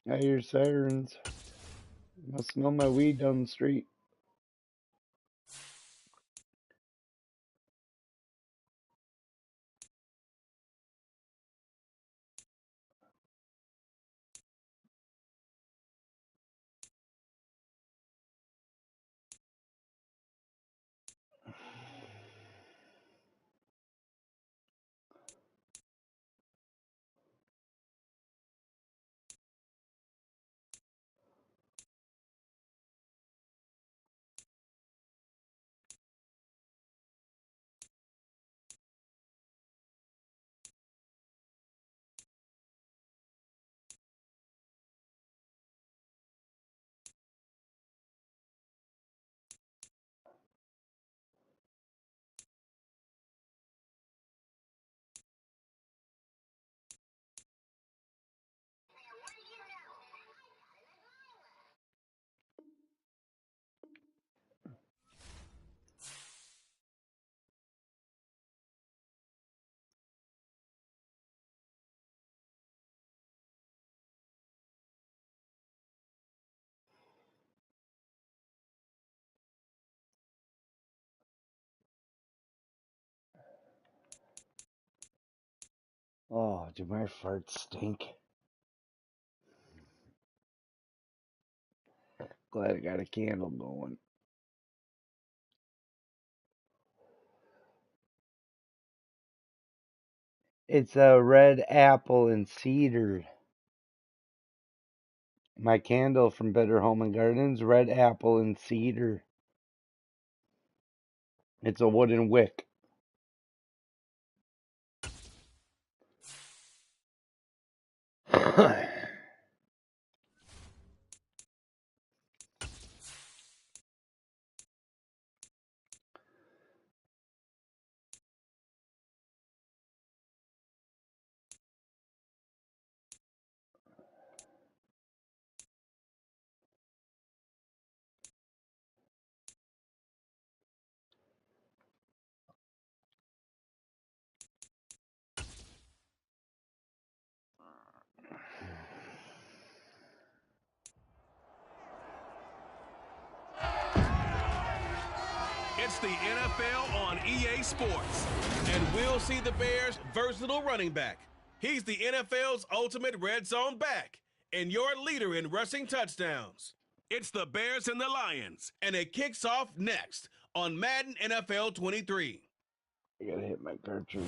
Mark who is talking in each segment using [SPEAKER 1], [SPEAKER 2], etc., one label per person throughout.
[SPEAKER 1] I hear sirens. Must smell my weed down the street. Oh, do my farts stink? Glad I got a candle going. It's a red apple and cedar. My candle from Better Home and Gardens, red apple and cedar. It's a wooden wick.
[SPEAKER 2] It's the NFL on EA Sports, and we'll see the Bears' versatile running back. He's the NFL's ultimate red zone back and your leader in rushing touchdowns. It's the Bears and the Lions, and it kicks off next on Madden NFL 23.
[SPEAKER 1] I gotta hit my cartridge.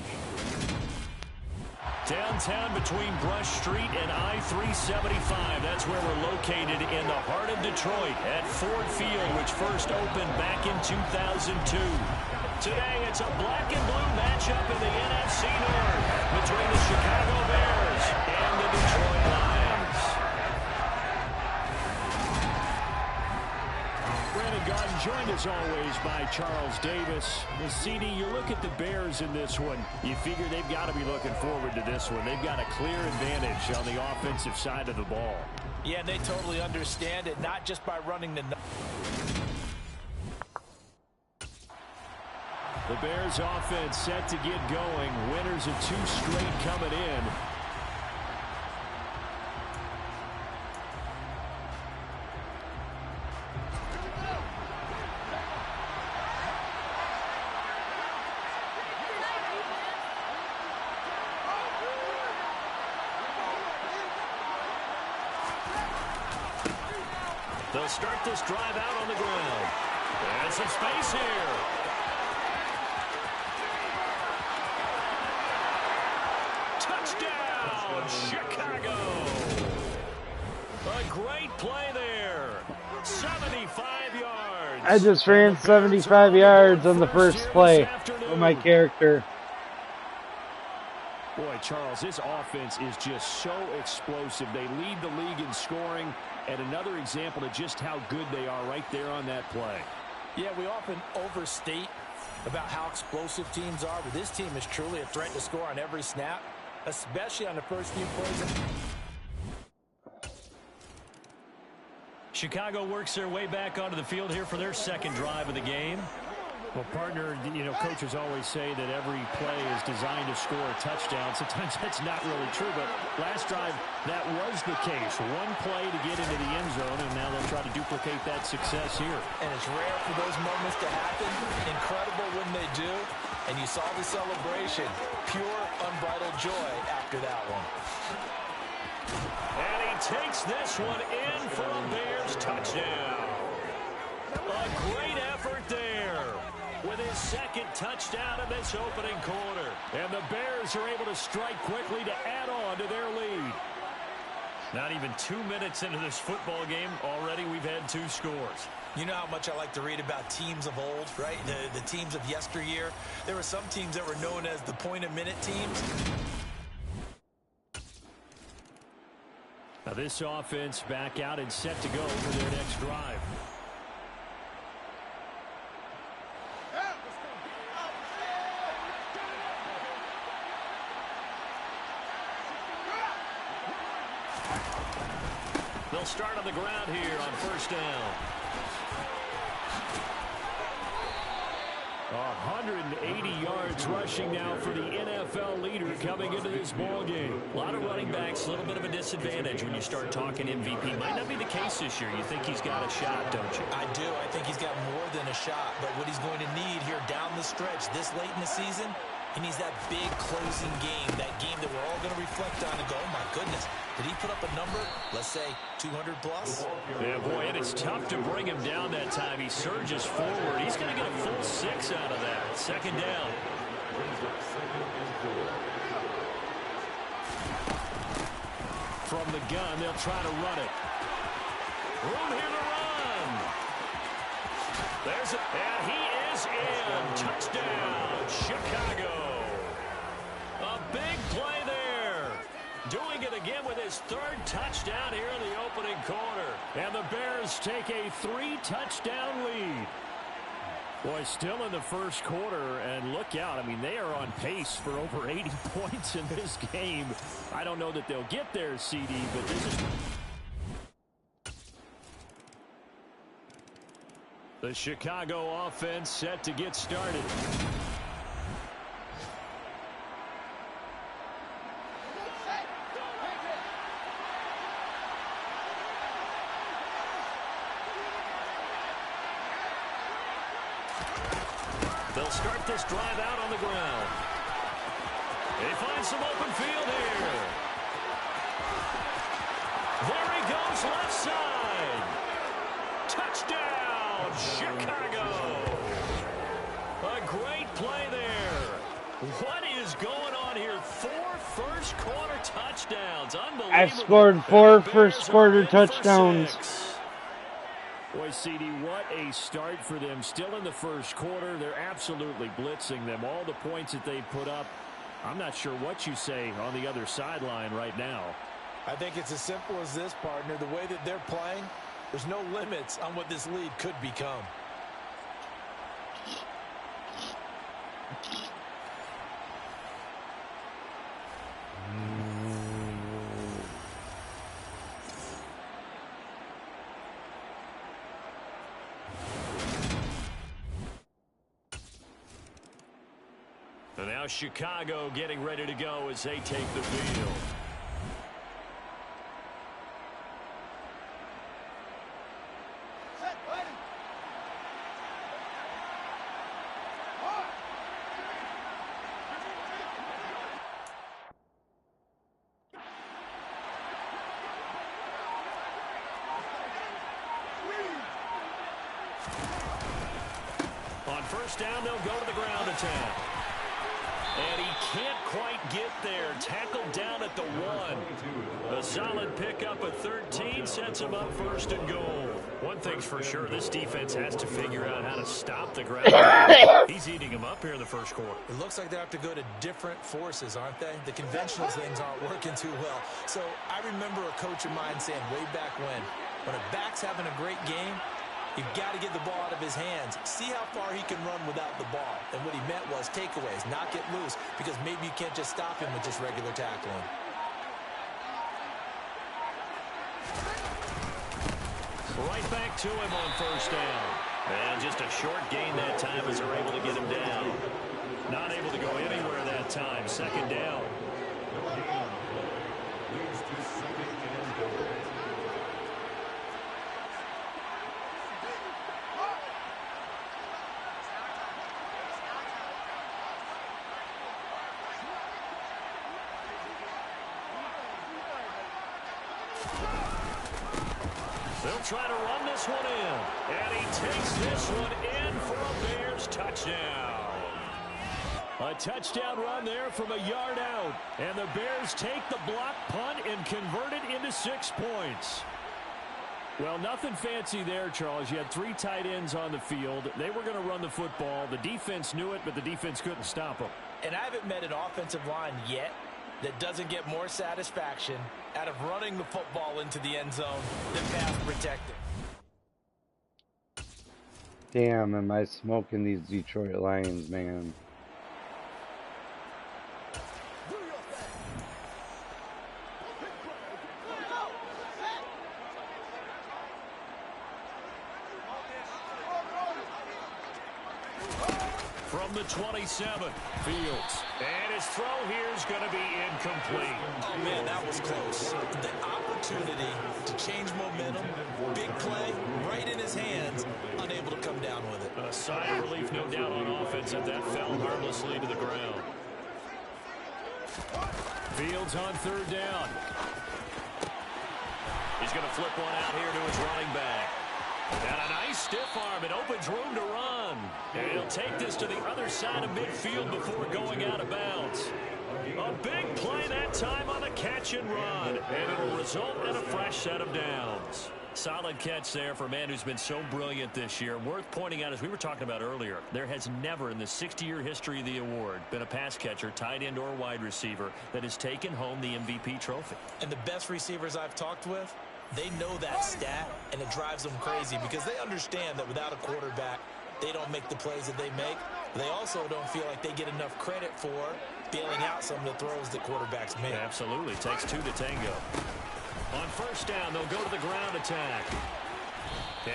[SPEAKER 3] Downtown between Brush Street and I-375. That's where we're located in the heart of Detroit at Ford Field, which first opened back in 2002. Today, it's a black and blue matchup in the NFC North between the Chicago Bears and the Detroit Lions. Brandon Gaudin joined as always by Charles Davis. CD, you look at the Bears in this one. You figure they've got to be looking forward to this one. They've got a clear advantage on the offensive side of the ball.
[SPEAKER 4] Yeah, and they totally understand it, not just by running the...
[SPEAKER 3] The Bears offense set to get going. Winners of 2 straight coming in. They'll start this drive out on the ground. And some space here. Touchdown, Chicago. A great play there. 75 yards.
[SPEAKER 1] I just ran 75 yards on the first play with my character.
[SPEAKER 3] Boy, Charles, this offense is just so explosive. They lead the league in scoring, and another example of just how good they are right there on that play.
[SPEAKER 4] Yeah, we often overstate about how explosive teams are, but this team is truly a threat to score on every snap, especially on the first few plays.
[SPEAKER 3] Chicago works their way back onto the field here for their second drive of the game. Well, partner, you know, coaches always say that every play is designed to score a touchdown. Sometimes that's not really true, but last drive, that was the case. One play to get into the end zone, and now they'll try to duplicate that success here.
[SPEAKER 4] And it's rare for those moments to happen. Incredible when they do. And you saw the celebration. Pure, unbridled joy after that one.
[SPEAKER 3] And he takes this one in for a Bears touchdown. A great effort there with his second touchdown in this opening quarter. And the Bears are able to strike quickly to add on to their lead. Not even 2 minutes into this football game, already we've had 2 scores.
[SPEAKER 4] You know how much I like to read about teams of old, right? The teams of yesteryear. There were some teams that were known as the point-a-minute teams.
[SPEAKER 3] Now this offense back out and set to go for their next drive. They'll start on the ground here on first down. 180 yards rushing now for the NFL leader coming into this ball game. A lot of running backs, a little bit of a disadvantage when you start talking MVP. Might not be the case this year. You think he's got a shot, don't you?
[SPEAKER 4] I do. I think he's got more than a shot. But what he's going to need here down the stretch this late in the season, he needs that big closing game, that game that we're all going to reflect on and go, oh, my goodness, did he put up a number, let's say, 200 plus?
[SPEAKER 3] Yeah, boy, and it's tough to bring him down that time. He surges forward. He's going to get a full 6 out of that. Second down. From the gun, they'll try to run it. Room here to run. There's it, and he is in. Touchdown, Chicago. A big play there. Doing it again with his 3rd touchdown here in the opening quarter. And the Bears take a 3-touchdown lead. Boy, still in the first quarter, and look out. I mean, they are on pace for over 80 points in this game. I don't know that they'll get there, CD, but this is... The Chicago offense set to get started. They'll start this drive out on the ground. They find some open field here. There he goes, left side. Touchdown, Chicago. A great play there. What is going on here? 4 first-quarter touchdowns. Unbelievable.
[SPEAKER 1] I've scored 4 first-quarter touchdowns.
[SPEAKER 3] Boy, CD, what a start for them. Still in the first quarter. They're absolutely blitzing them. All the points that they put up, I'm not sure what you say on the other sideline right now.
[SPEAKER 4] I think it's as simple as this, partner. The way that they're playing, there's no limits on what this lead could become.
[SPEAKER 3] And now Chicago getting ready to go as they take the field. On first down, they'll go to the ground attack. And he can't quite get there. Tackled down at the 1. A solid pickup at 13 sets him up first and goal. One thing's for sure, this defense has to figure out how to stop the ground. He's eating him up here in the first quarter.
[SPEAKER 4] It looks like they have to go to different forces, aren't they? The conventional things aren't working too well. So I remember a coach of mine saying way back when a back's having a great game, you've got to get the ball out of his hands. See how far he can run without the ball. And what he meant was takeaways, not get loose, because maybe you can't just stop him with just regular tackling.
[SPEAKER 3] Right back to him on first down. And just a short gain that time as they're able to get him down. Not able to go anywhere that time. Second down. They'll try to run this one in. And he takes this one in for a Bears touchdown. A touchdown run there from a yard out. And the Bears take the block punt and convert it into 6 points. Well, nothing fancy there, Charles. You had 3 tight ends on the field. They were going to run the football. The defense knew it, but the defense couldn't stop them.
[SPEAKER 4] And I haven't met an offensive line yet that doesn't get more satisfaction out of running the football into the end zone than pass protecting.
[SPEAKER 1] Damn, am I smoking these Detroit Lions, man.
[SPEAKER 3] From the 27, Fields. And his throw here is going to be incomplete.
[SPEAKER 4] Oh, man, that was close. The opportunity to change momentum, big play, right in his hands, unable to come down with it.
[SPEAKER 3] A sigh of relief, no doubt, on offense, that fell harmlessly to the ground. Fields on third down. He's going to flip one out here to his running back. And a nice stiff arm. It opens room to run. And he'll take this to the other side of midfield before going out of bounds. A big play that time on a catch and run. And it'll result in a fresh set of downs. Solid catch there for a man who's been so brilliant this year. Worth pointing out, as we were talking about earlier, there has never in the 60-year history of the award been a pass catcher, tight end, or wide receiver that has taken home the MVP trophy.
[SPEAKER 4] And the best receivers I've talked with, they know that stat, and it drives them crazy because they understand that without a quarterback, they don't make the plays that they make. They also don't feel like they get enough credit for bailing out some of the throws that quarterbacks make.
[SPEAKER 3] Absolutely. Takes 2 to tango. On first down, they'll go to the ground attack.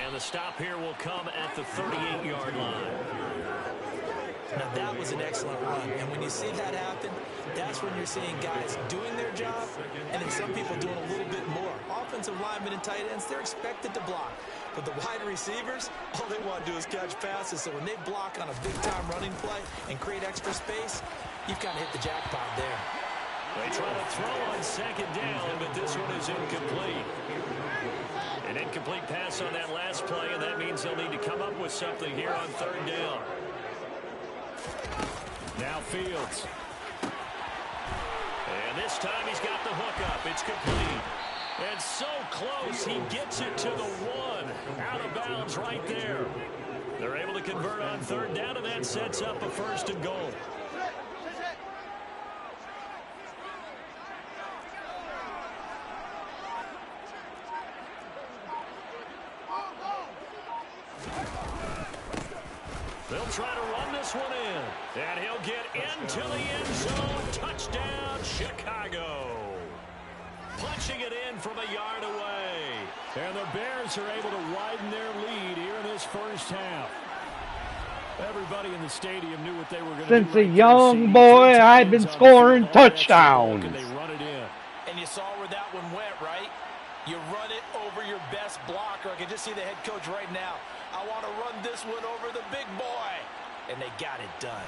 [SPEAKER 3] And the stop here will come at the 38-yard line.
[SPEAKER 4] Now, that was an excellent run. And when you see that happen, that's when you're seeing guys doing their job and then some people doing a little bit more. Offensive linemen and tight ends, they're expected to block. But the wide receivers, all they want to do is catch passes. So when they block on a big-time running play and create extra space, you've kind of hit the jackpot there.
[SPEAKER 3] They try to throw on second down, but this one is incomplete. An incomplete pass on that last play, and that means they'll need to come up with something here on third down. Now Fields. And this time he's got the hook up. It's complete. And so close, he gets it to the 1. Out of bounds right there. They're able to convert on third down, and that sets up a first and goal. They'll try to run this one in. And he'll get into the end zone. Touchdown, Chicago. Punching it in from a yard away. And the Bears are able to widen their lead here in this first half. Everybody in the stadium knew what they were going to do.
[SPEAKER 1] Since a young boy, I've been scoring touchdowns.
[SPEAKER 3] And they run it in.
[SPEAKER 4] And you saw where that one went, right? You run it over your best blocker. I can just see the head coach right now. I want to run this one over the big boy. And they got it done.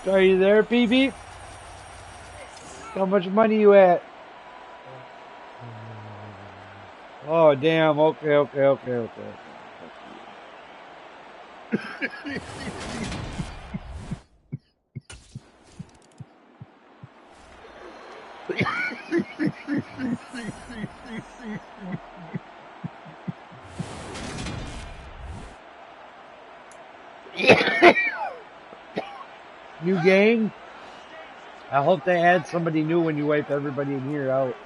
[SPEAKER 1] Are you there, PB? How much money you at? Oh, damn. Okay. New game? I hope they add somebody new when you wipe everybody in here out.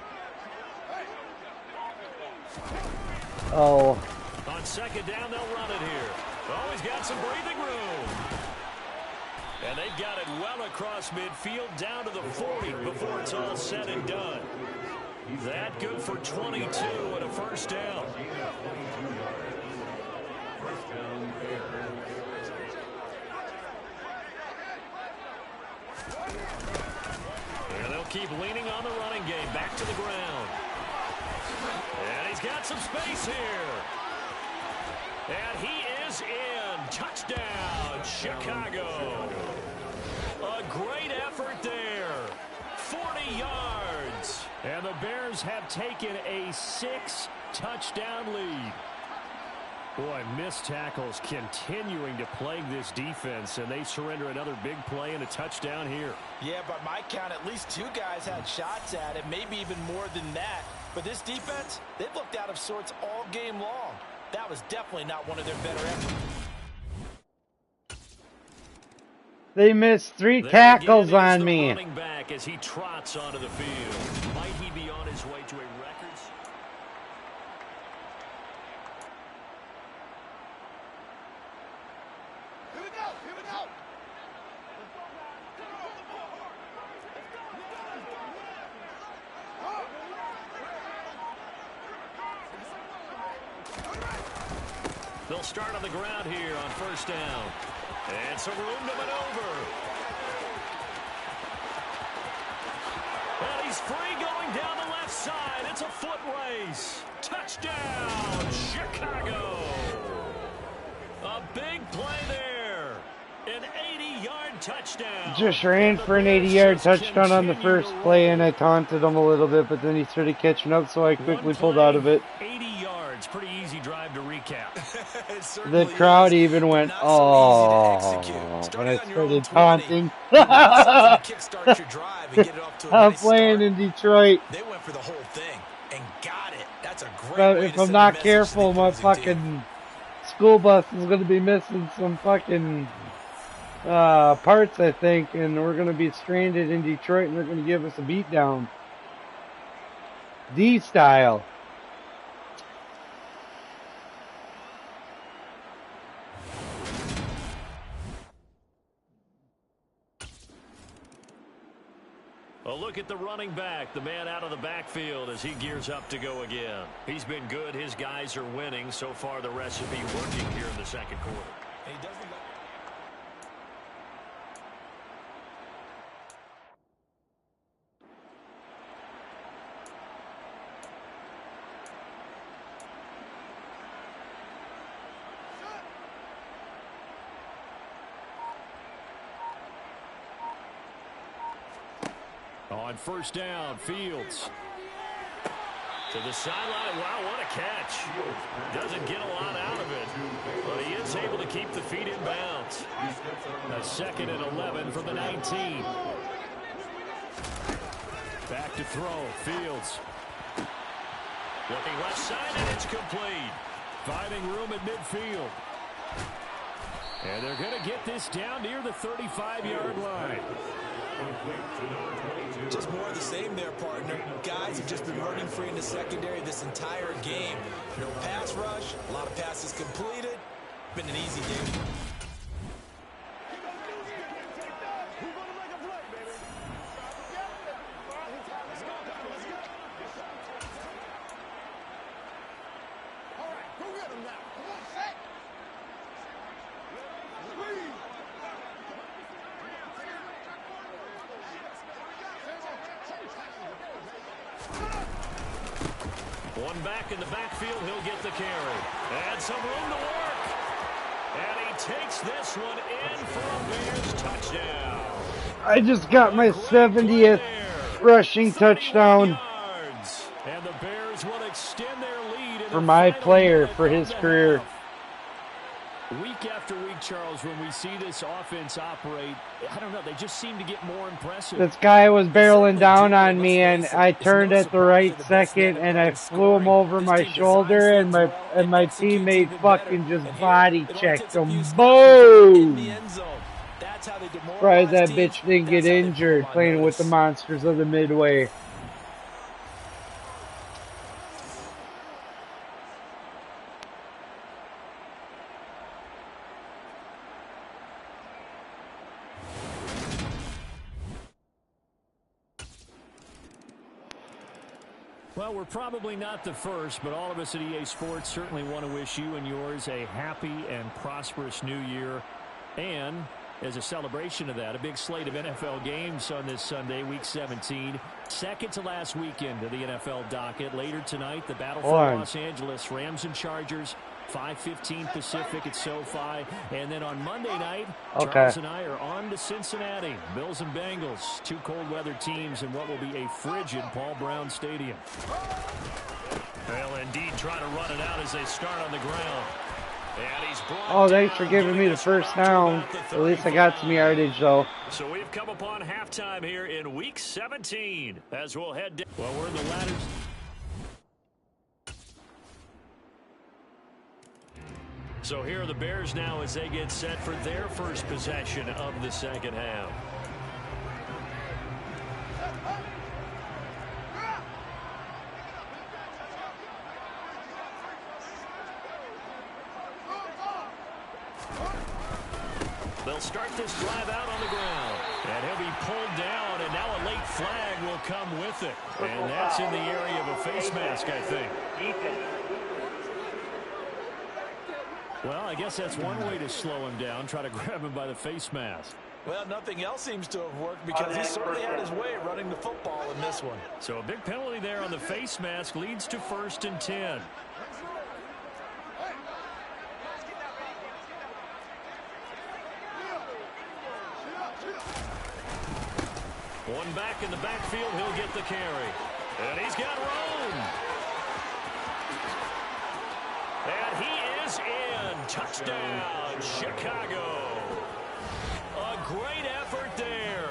[SPEAKER 1] Oh.
[SPEAKER 3] On second down, they'll run it here. Oh, he's got some breathing room. And they've got it well across midfield down to the 40 before it's all said and done. That good for 22 and a first down. And they'll keep leaning on the running game. Back to the ground. And he's got some space here. And he is in. Touchdown, Chicago. A great effort there. 40 yards. And the Bears have taken a 6-touchdown lead. Boy, missed tackles continuing to plague this defense, and they surrender another big play and a touchdown here.
[SPEAKER 4] Yeah, by my count, at least 2 guys had shots at it, maybe even more than that. But this defense, they've looked out of sorts all game long. That was definitely not one of their better efforts.
[SPEAKER 1] They missed 3 tackles on me.
[SPEAKER 3] Running back as he trots onto the field. Might he be on his way to a record?
[SPEAKER 5] Here we go. Here we go.
[SPEAKER 3] They'll start on the ground here on first down. And some room to maneuver. And he's free going down the left side. It's a foot race. Touchdown, Chicago. A big play there. An 80-yard touchdown.
[SPEAKER 1] Just ran for an 80-yard touchdown on the first play, and I taunted him a little bit, but then he started catching up, so I quickly pulled out of it.
[SPEAKER 3] 80 yards. Pretty easy drive to recap.
[SPEAKER 1] The crowd even went, oh, when I started taunting. I'm playing in Detroit.
[SPEAKER 4] They went for the whole thing and got it. That's a great
[SPEAKER 1] But
[SPEAKER 4] way
[SPEAKER 1] if
[SPEAKER 4] to
[SPEAKER 1] I'm
[SPEAKER 4] send a
[SPEAKER 1] not
[SPEAKER 4] message
[SPEAKER 1] careful,
[SPEAKER 4] to the
[SPEAKER 1] my
[SPEAKER 4] opposing team.
[SPEAKER 1] fucking school bus is going to be missing some fucking parts, I think, and we're going to be stranded in Detroit, and they're going to give us a beatdown. D-style.
[SPEAKER 3] A look at the running back, the man out of the backfield as he gears up to go again. He's been good. His guys are winning. So far, the recipe working here in the second quarter.
[SPEAKER 4] And he doesn't let...
[SPEAKER 3] On first down, Fields. To the sideline. Wow, what a catch. Doesn't get a lot out of it, but he is able to keep the feet in bounds. A 2nd and 11 from the 19. Back to throw, Fields. Looking left side, and it's complete. Finding room at midfield. And they're going to get this down near the 35-yard line.
[SPEAKER 4] Just more of the same there, partner. Guys have just been running free in the secondary this entire game. No pass rush, a lot of passes completed. Been an easy game.
[SPEAKER 3] One back in the backfield, he'll get the carry. And some room to work. And he takes this one in for a Bears touchdown.
[SPEAKER 1] I just got my 70th rushing touchdown
[SPEAKER 3] Yards. And the Bears will extend their lead in
[SPEAKER 1] for
[SPEAKER 3] the
[SPEAKER 1] my
[SPEAKER 3] final
[SPEAKER 1] player
[SPEAKER 3] minute
[SPEAKER 1] for
[SPEAKER 3] of
[SPEAKER 1] his
[SPEAKER 3] the
[SPEAKER 1] career.
[SPEAKER 3] half. Week after week, Charles, when we see this offense operate, I don't know, they just seem to get more impressive.
[SPEAKER 1] This guy was barreling down on me, and I turned at the right second, and I flew him over my shoulder, and my teammate fucking just body checked him. Boom! Surprised that bitch didn't get injured playing with the monsters of the Midway.
[SPEAKER 3] Well, we're probably not the first, but all of us at EA Sports certainly want to wish you and yours a happy and prosperous new year. And as a celebration of that, a big slate of NFL games on this Sunday, Week 17. Second to last weekend of the NFL docket. Later tonight, the battle for Los Angeles, Rams and Chargers, 5:15 Pacific at SoFi. And then on Monday night, Charles and I are on to Cincinnati. Bills and Bengals, two cold weather teams in what will be a frigid Paul Brown Stadium. They'll indeed try to run it out as they start on the ground. And he's
[SPEAKER 1] oh, thanks for giving me the first down. At least I got some yardage, though.
[SPEAKER 3] So we've come upon halftime here in Week 17 as we'll head down. Well, we're in the ladders. So here are the Bears now as they get set for their first possession of the second half. They'll start this drive out on the ground. And he'll be pulled down, and now a late flag will come with it. And that's in the area of a face mask, I think. Well, I guess that's one way to slow him down, try to grab him by the face mask.
[SPEAKER 4] Well, nothing else seems to have worked because he certainly had his way running the football in this one.
[SPEAKER 3] So a big penalty there on the face mask leads to 1st and 10. One back in the backfield, he'll get the carry. And he's got room. And he is in. Touchdown, Chicago. A great effort there.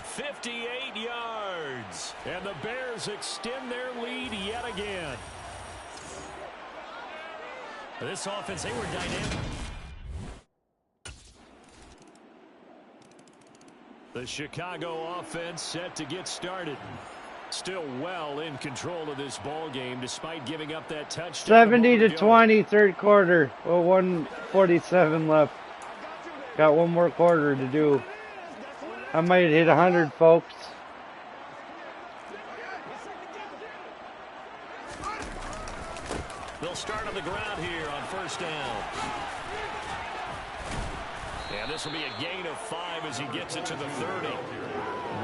[SPEAKER 3] 58 yards. And the Bears extend their lead yet again. This offense, they were dynamic. The Chicago offense set to get started. Still well in control of this ball game despite giving up that touchdown.
[SPEAKER 1] 70-20, third quarter. Well, 1:47 left. Got one more quarter to do. I might hit 100, folks.
[SPEAKER 3] They'll start on the ground here on 1st down. And this will be a gain of 5 as he gets it to the 30.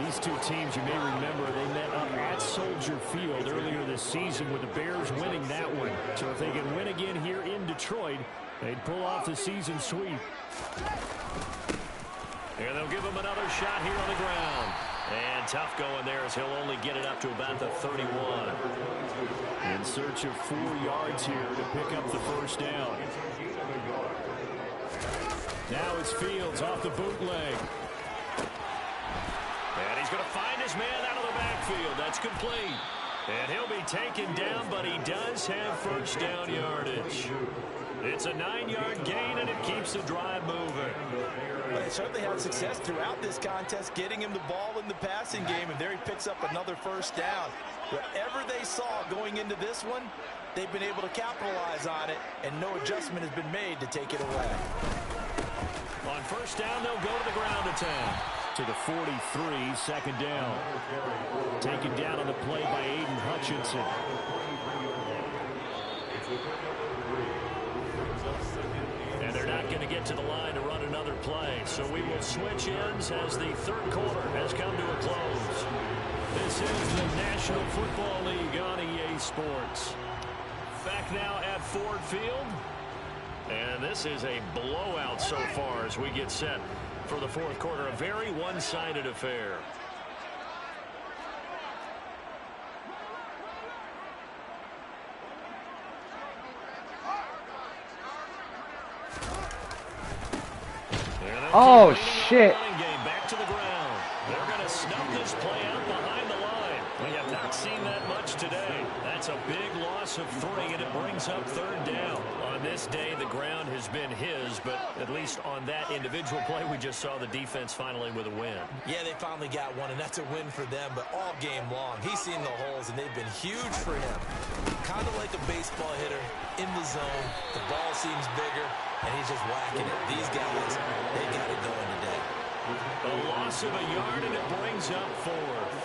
[SPEAKER 3] These two teams, you may remember, they met up at Soldier Field earlier this season with the Bears winning that one. So if they can win again here in Detroit, they'd pull off the season sweep. And they'll give him another shot here on the ground. And tough going there as he'll only get it up to about the 31. In search of 4 yards here to pick up the 1st down. Now it's Fields off the bootleg. And he's going to find his man out of the backfield. That's complete. And he'll be taken down, but he does have 1st down yardage. It's a 9-yard gain, and it keeps the drive moving.
[SPEAKER 4] Well, they certainly had success throughout this contest, getting him the ball in the passing game, and there he picks up another 1st down. Whatever they saw going into this one, they've been able to capitalize on it, and no adjustment has been made to take it away.
[SPEAKER 3] On 1st down, they'll go to the ground attack. To the 43, 2nd down. Taken down on the play by Aiden Hutchinson. And they're not going to get to the line to run another play. So we will switch ends as the 3rd quarter has come to a close. This is the National Football League on EA Sports. Back now at Ford Field. And this is a blowout so far as we get set for the 4th quarter. A very one-sided affair.
[SPEAKER 1] Oh, shit.
[SPEAKER 3] Back to the ground. They're going to snub this play out behind the line. We have not seen that much today. That's a big loss of 3, and it brings up 3rd down. On this day, the ground has been his, but at least on that individual play, we just saw the defense finally with a win.
[SPEAKER 4] Yeah, they finally got one, and that's a win for them, but all game long, he's seen the holes, and they've been huge for him. Kind of like a baseball hitter in the zone. The ball seems bigger, and he's just whacking it. These guys, they got it going today.
[SPEAKER 3] A loss of a yard, and it brings up 4th.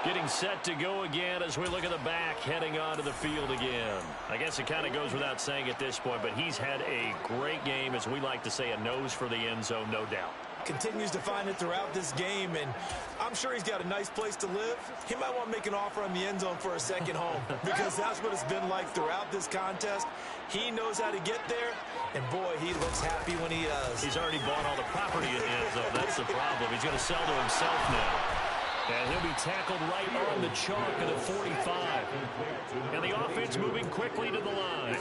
[SPEAKER 3] Getting set to go again as we look at the back heading onto the field again. I guess it kind of goes without saying at this point, but he's had a great game, as we like to say, a nose for the end zone, no doubt.
[SPEAKER 4] Continues to find it throughout this game, and I'm sure he's got a nice place to live. He might want to make an offer on the end zone for a second home, because that's what it's been like throughout this contest. He knows how to get there, and boy, he looks happy when he does.
[SPEAKER 3] He's already bought all the property in the end zone. That's the problem. He's going to sell to himself now. And he'll be tackled right on the chalk of the 45. And the offense moving quickly to the line.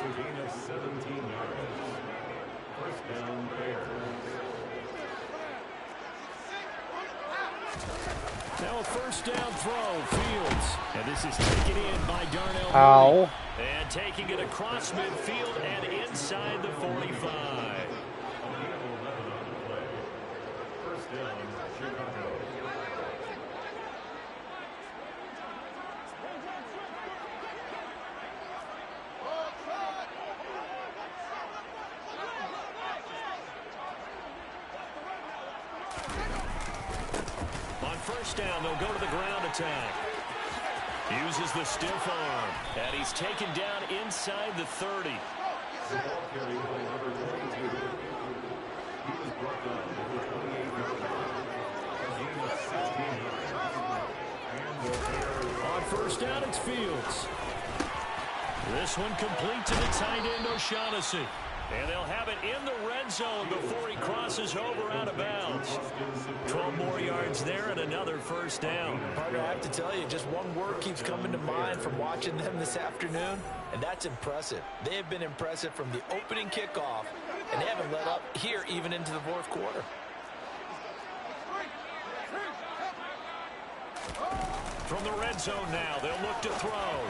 [SPEAKER 3] Now a first down throw, Fields. And this is taken in by Darnell Mooney. And taking it across midfield and inside the 45. First down, Chicago. First down, they'll go to the ground attack. Uses the stiff arm, and he's taken down inside the 30. On first down, it's Fields. This one complete to the tight end, O'Shaughnessy. And they'll have it in the red zone before he crosses over out of bounds. 12 more yards there and another first down.
[SPEAKER 4] Partner, I have to tell you, just one word keeps coming to mind from watching them this afternoon, and that's impressive. They have been impressive from the opening kickoff, and they haven't let up here even into the fourth quarter.
[SPEAKER 3] From the red zone now, they'll look to throw.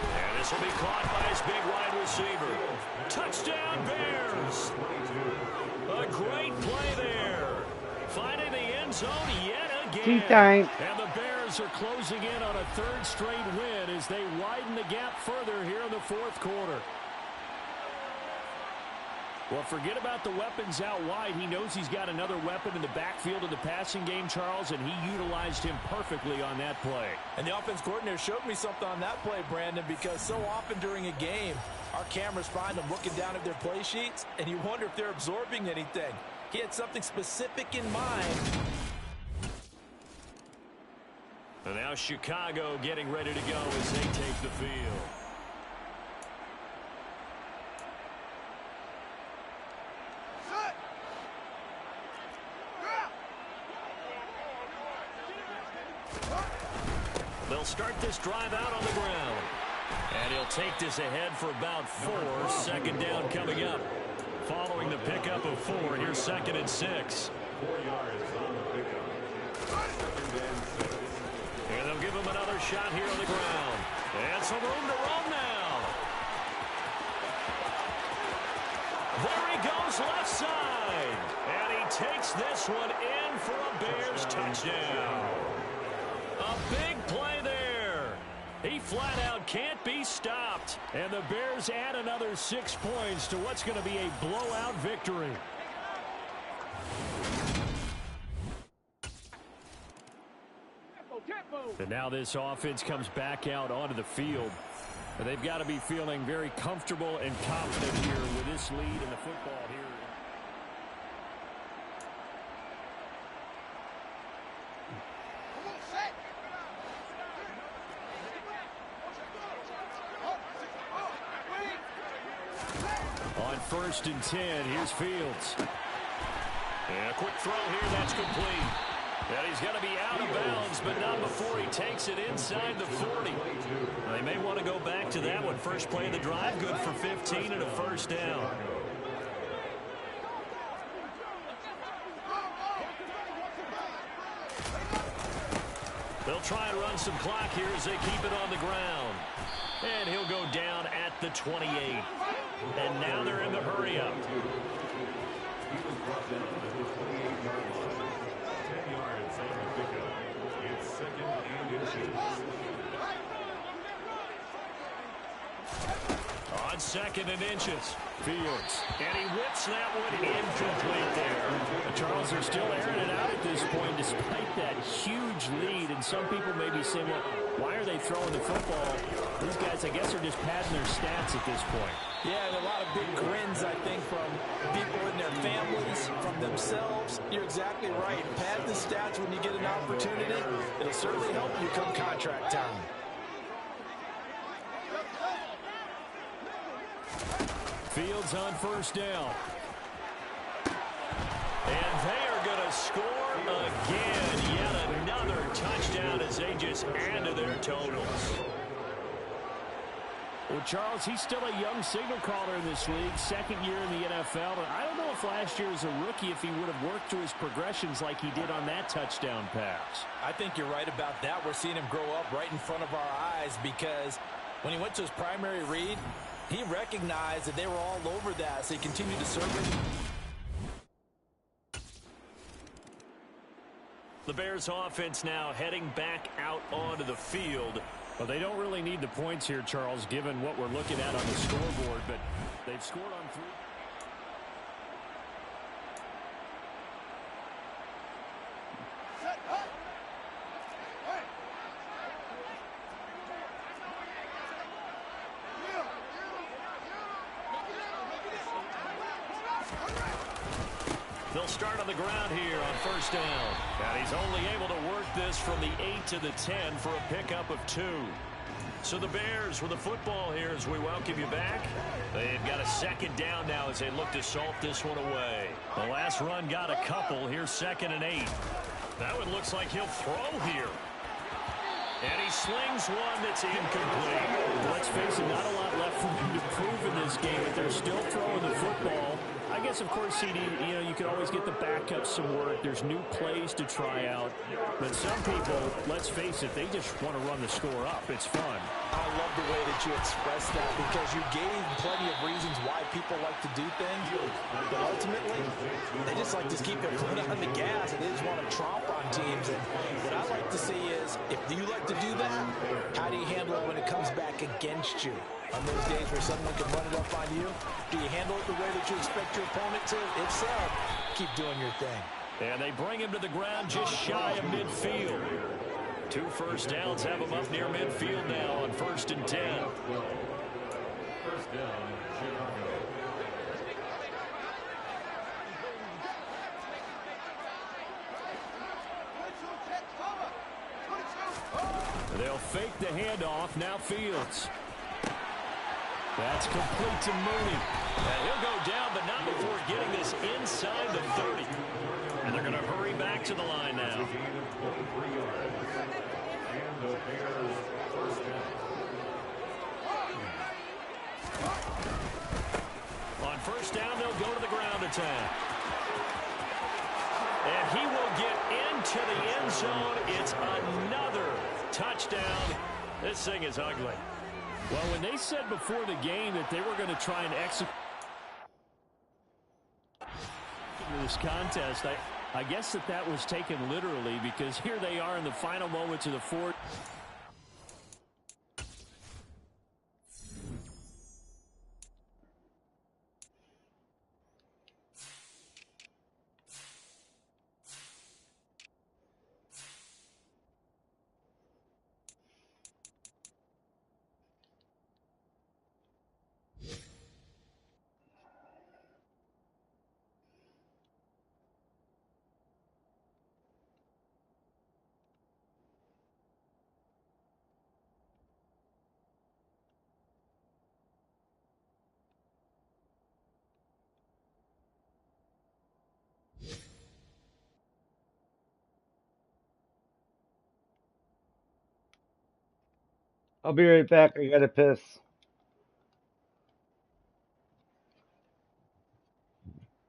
[SPEAKER 3] And this will be caught by his big wide receiver. Touchdown, Bears! A great play there. Finding the end zone yet again. And the Bears are closing in on a third straight win as they widen the gap further here in the fourth quarter. Well, forget about the weapons out wide. He knows he's got another weapon in the backfield of the passing game, Charles, and he utilized him perfectly on that play.
[SPEAKER 4] And the offense coordinator showed me something on that play, Brandon, because so often during a game, our cameras find them looking down at their play sheets, and you wonder if they're absorbing anything. He had something specific in mind.
[SPEAKER 3] And now Chicago getting ready to go as they take the field. They'll start this drive out on the ground. And he'll take this ahead for about 4. Second down coming up. Following the pickup of 4, here's 2nd and 6. 4 yards on the pickup. And they'll give him another shot here on the ground. And some room to roam now. There he goes left side. And he takes this one in for a Bears touchdown. A big play there. He flat out can't be stopped. And the Bears add another 6 points to what's going to be a blowout victory. And now this offense comes back out onto the field. And they've got to be feeling very comfortable and confident here with this lead in the football here. On 1st and 10, here's Fields. And a quick throw here, that's complete. And he's going to be out of bounds, but not before he takes it inside the 40. They may want to go back to that one. First play of the drive, good for 15 and a first down. They'll try and run some clock here as they keep it on the ground. And he'll go down at the 28. And now they're in the hurry-up. On on 2nd and inches. Fields. And he whips that one incomplete there. Charles, they're still airing it out at this point despite that huge lead. And some people may be saying, well, why are they throwing the football? These guys, I guess, are just padding their stats at this point.
[SPEAKER 4] Yeah, a lot of big grins, I think, from people in their families, from themselves. You're exactly right. Pad the stats when you get an opportunity. It'll certainly help you come contract time.
[SPEAKER 3] Fields on 1st down. And they are going to score again. Yet another touchdown as they just add to their totals. Well, Charles, he's still a young signal caller in this league, 2nd year in the NFL. But I don't know if last year as a rookie, if he would have worked through his progressions like he did on that touchdown pass.
[SPEAKER 4] I think you're right about that. We're seeing him grow up right in front of our eyes because when he went to his primary read, he recognized that they were all over that, so he continued to serve it.
[SPEAKER 3] The Bears offense now heading back out onto the field. Well, they don't really need the points here, Charles, given what we're looking at on the scoreboard, but they've scored on 3. They'll start on the ground here on 1st down. And he's only able to work this from the 8 to the 10 for a pickup of 2. So the Bears with the football here as we welcome you back. They've got a 2nd down now as they look to salt this one away. The last run got a couple. Here's 2nd and 8. That one looks like he'll throw here. And he slings one that's incomplete.
[SPEAKER 6] Let's face it, not a lot left for him to prove in this game, but they're still throwing the football. I guess, of course, CD, you could always get the backups some work. There's new plays to try out. But some people, let's face it, they just want to run the score up. It's fun.
[SPEAKER 4] I love the way that you expressed that because you gave plenty of reasons why people like to do things. But ultimately, they just like to keep their foot on the gas and they just want to tromp on teams. And what I like to see is, if you like to do that, how do you handle it when it comes back against you? On those days where someone can run it up on you, do you handle it the way that you expect your opponent to? If so, keep doing your thing.
[SPEAKER 3] And they bring him to the ground just shy of midfield. 2 first downs have him up near midfield now on 1st and 10.
[SPEAKER 7] First down, Chicago.
[SPEAKER 3] They'll fake the handoff. Now Fields. That's complete to Mooney. And he'll go down, but not before getting this inside the 30. And they're going to hurry back to the line now. On 1st down, they'll go to the ground attack. And he will get into the end zone. It's another touchdown. This thing is ugly.
[SPEAKER 6] Well, when they said before the game that they were going to try and execute this contest, I guess that was taken literally because here they are in the final moments of the 4th.
[SPEAKER 1] I'll be right back. I gotta piss.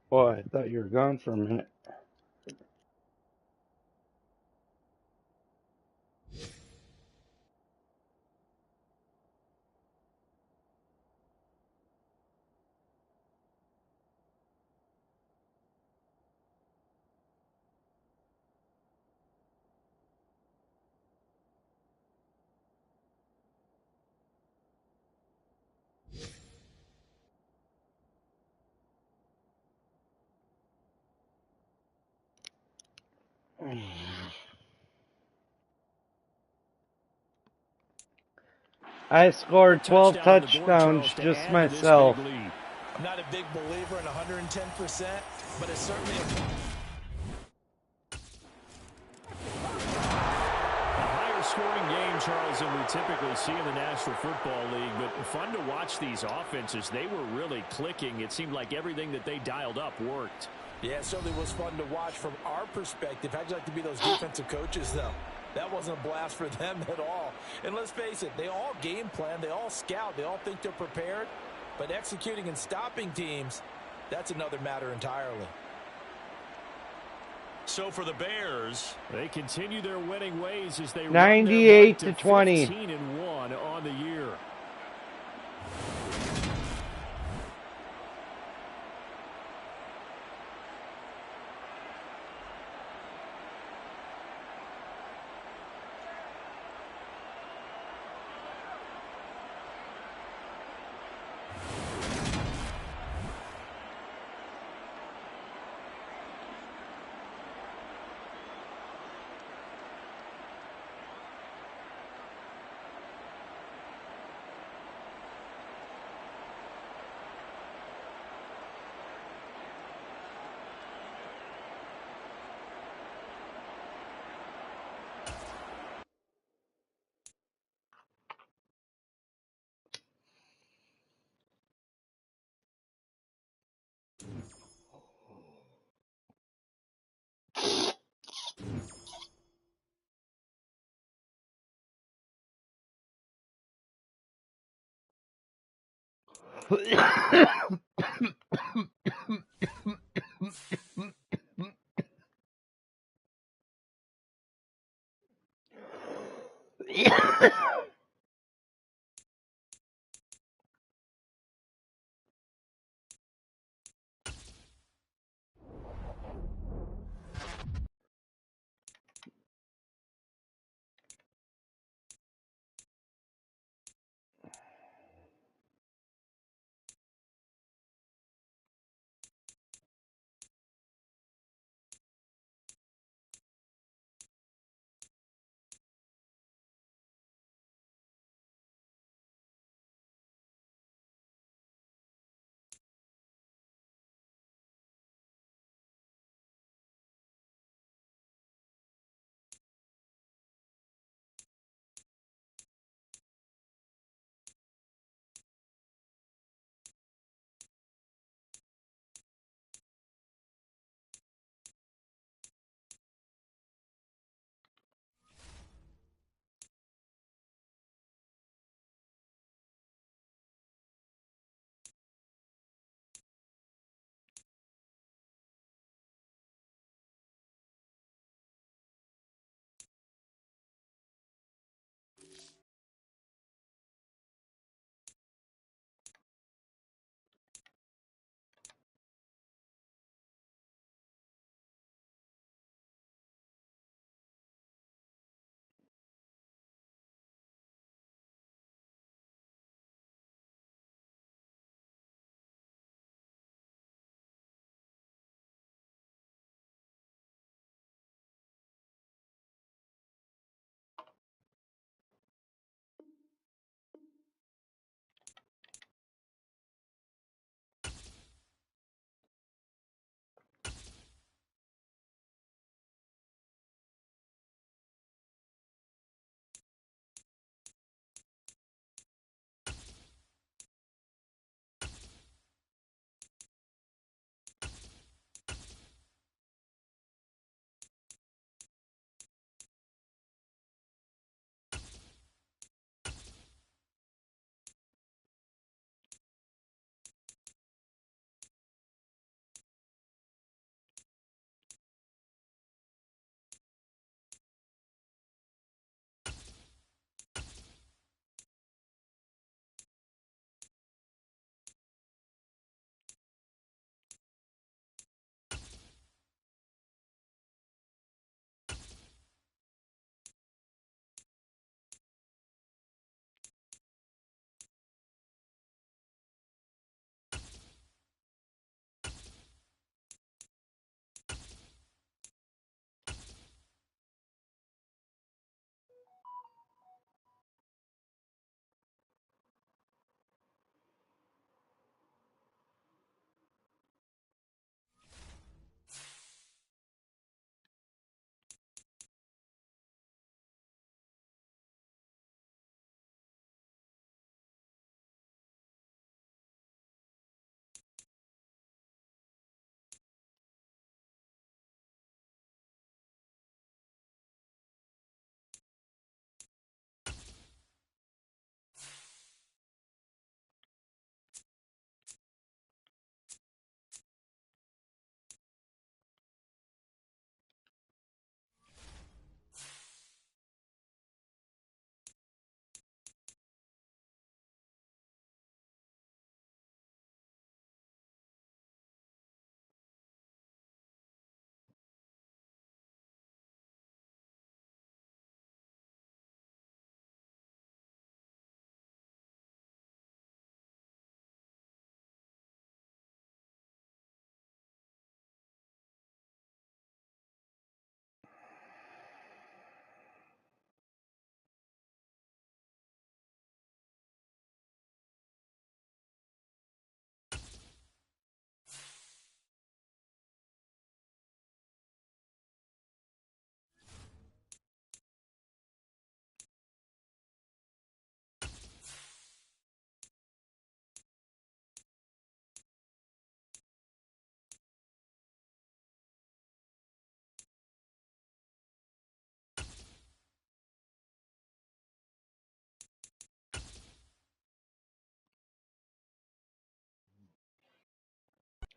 [SPEAKER 1] Boy, I thought you were gone for a minute. I scored 12
[SPEAKER 6] Touchdown on the board,
[SPEAKER 1] touchdowns
[SPEAKER 6] Charles, to
[SPEAKER 1] just
[SPEAKER 6] add to this big
[SPEAKER 1] myself.
[SPEAKER 6] lead.
[SPEAKER 4] I'm not a big believer in 110%, but it's certainly a
[SPEAKER 6] Higher scoring game, Charles, than we typically see in the National Football League, but fun to watch these offenses. They were really clicking. It seemed like everything that they dialed up worked.
[SPEAKER 4] Yeah, it certainly was fun to watch from our perspective. How'd you like to be those defensive coaches, though? That wasn't a blast for them at all. And let's face it, they all game plan, they all scout, they all think they're prepared. But executing and stopping teams, that's another matter entirely.
[SPEAKER 3] So for the Bears,
[SPEAKER 6] They continue their winning ways as they
[SPEAKER 1] 98 to 20.
[SPEAKER 6] 15-1 on the year.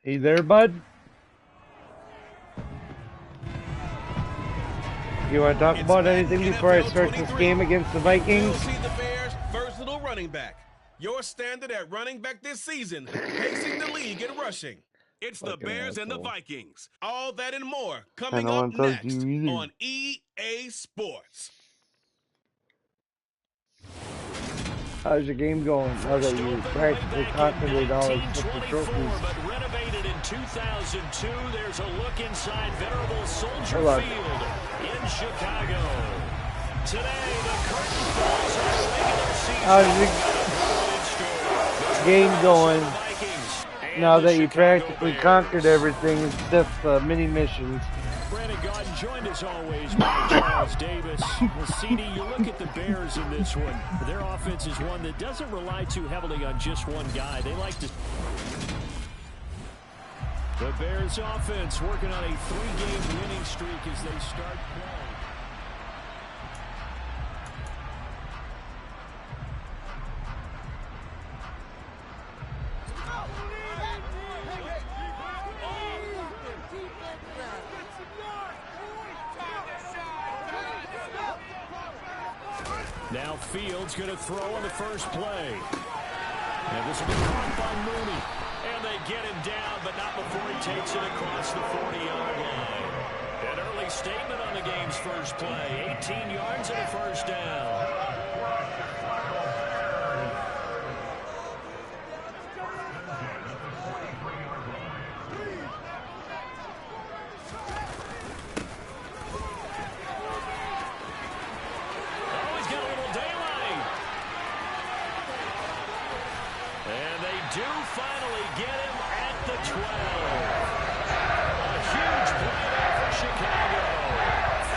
[SPEAKER 1] You there, bud? You want to talk
[SPEAKER 2] It's
[SPEAKER 1] about
[SPEAKER 2] Madden
[SPEAKER 1] anything before I
[SPEAKER 2] NFL
[SPEAKER 1] start this
[SPEAKER 2] 23.
[SPEAKER 1] game against the
[SPEAKER 2] We'll
[SPEAKER 1] Vikings?
[SPEAKER 2] see the Bears' versatile running back. Your standard at running back this season, pacing the league in rushing. It's the
[SPEAKER 1] Fucking
[SPEAKER 2] Bears and the
[SPEAKER 1] asshole.
[SPEAKER 2] Vikings. All that and more
[SPEAKER 1] I
[SPEAKER 2] coming
[SPEAKER 1] don't
[SPEAKER 2] up
[SPEAKER 1] want to talk to
[SPEAKER 2] next
[SPEAKER 1] you either.
[SPEAKER 2] on EA Sports.
[SPEAKER 1] How's your game going? Now that you practically conquered it all except the trophies.
[SPEAKER 3] But renovated in 2002, there's a look inside venerable Soldier
[SPEAKER 1] Hold on.
[SPEAKER 3] Field in Chicago. Today, the curtain falls on the regular season.
[SPEAKER 1] How's your game going? Now that you practically conquered everything except mini missions.
[SPEAKER 6] Brandon Gaudin joined as always by Charles Davis. Well, CD, you look at the Bears in this one. Their offense is one that doesn't rely too heavily on just one guy. They like to... The Bears offense working on a 3-game winning streak as they start play. Now Fields going to throw on the first play. And this will be caught by Mooney. And they get him down, but not before he takes it across the 40-yard line. An early statement on the game's first play. 18 yards and a first down. Do finally get him at the 12. A huge play there for Chicago.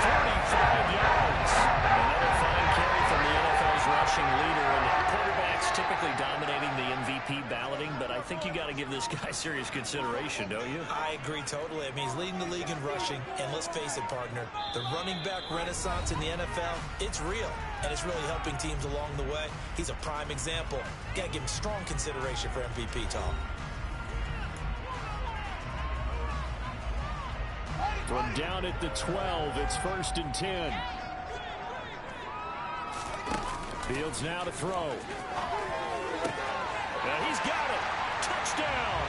[SPEAKER 6] 45 yards. Another fine carry from the NFL's rushing leader. And quarterbacks typically dominating the MVP balloting, but I think you got to give this guy serious consideration, don't you?
[SPEAKER 4] I agree totally. I mean, he's leading the league in rushing. And let's face it, partner, the running back renaissance in the NFL, it's real. And it's really helping teams along the way. He's a prime example. Got to give him strong consideration for MVP, Tom.
[SPEAKER 6] From down at the 12, it's 1st and 10. Fields now to throw. He's got it. Touchdown.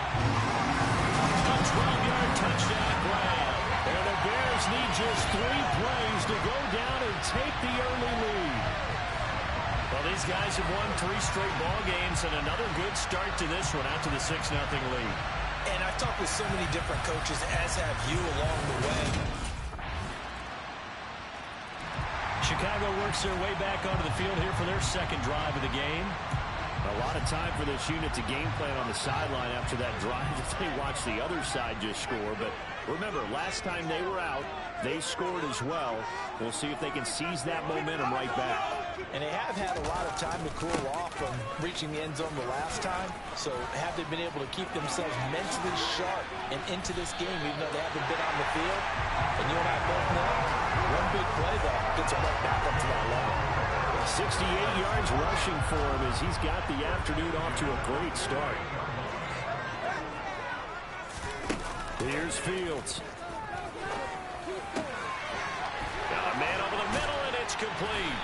[SPEAKER 6] A 12-yard touchdown grab. And the Bears need just 3 plays to go down and take the early lead.
[SPEAKER 3] Well, these guys have won 3 straight ball games and another good start to this one out to the 6-0 lead.
[SPEAKER 4] And I've talked with so many different coaches, as have you along the way.
[SPEAKER 3] Chicago works their way back onto the field here for their second drive of the game.
[SPEAKER 6] A lot of time for this unit to game plan on the sideline after that drive if they watch the other side just score. But remember, last time they were out, they scored as well. We'll see if they can seize that momentum right back.
[SPEAKER 4] And they have had a lot of time to cool off from reaching the end zone the last time. So have they been able to keep themselves mentally sharp and into this game, even though they haven't been on the field? And you and I both know, one big play, though, gets them right back up to that level.
[SPEAKER 6] 68 yards rushing for him as he's got the afternoon off to a great start. Here's Fields.
[SPEAKER 3] Got a man over the middle, and it's complete.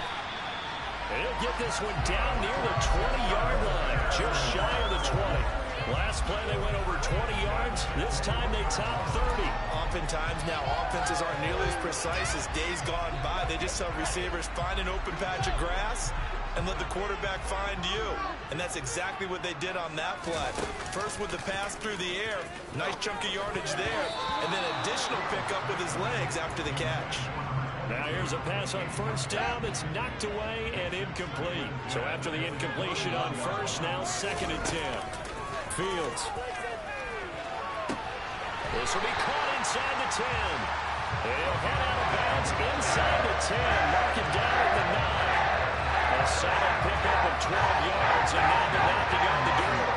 [SPEAKER 3] And he'll get this one down near the 20-yard line, just shy of the 20. Last play, they went over 20 yards. This time, they topped 30.
[SPEAKER 4] Oftentimes now, offenses aren't nearly as precise as days gone by. They just have receivers find an open patch of grass and let the quarterback find you. And that's exactly what they did on that play. First with the pass through the air, nice chunk of yardage there, and then additional pickup with his legs after the catch.
[SPEAKER 3] Now here's a pass on first down that's knocked away and incomplete. So after the incompletion on first, now 2nd and 10.
[SPEAKER 6] Fields.
[SPEAKER 3] This will be caught inside the 10. He'll head out of bounds inside the 10. Mark it down at the 9. A solid pickup of 12 yards, and now they're knocking on the door.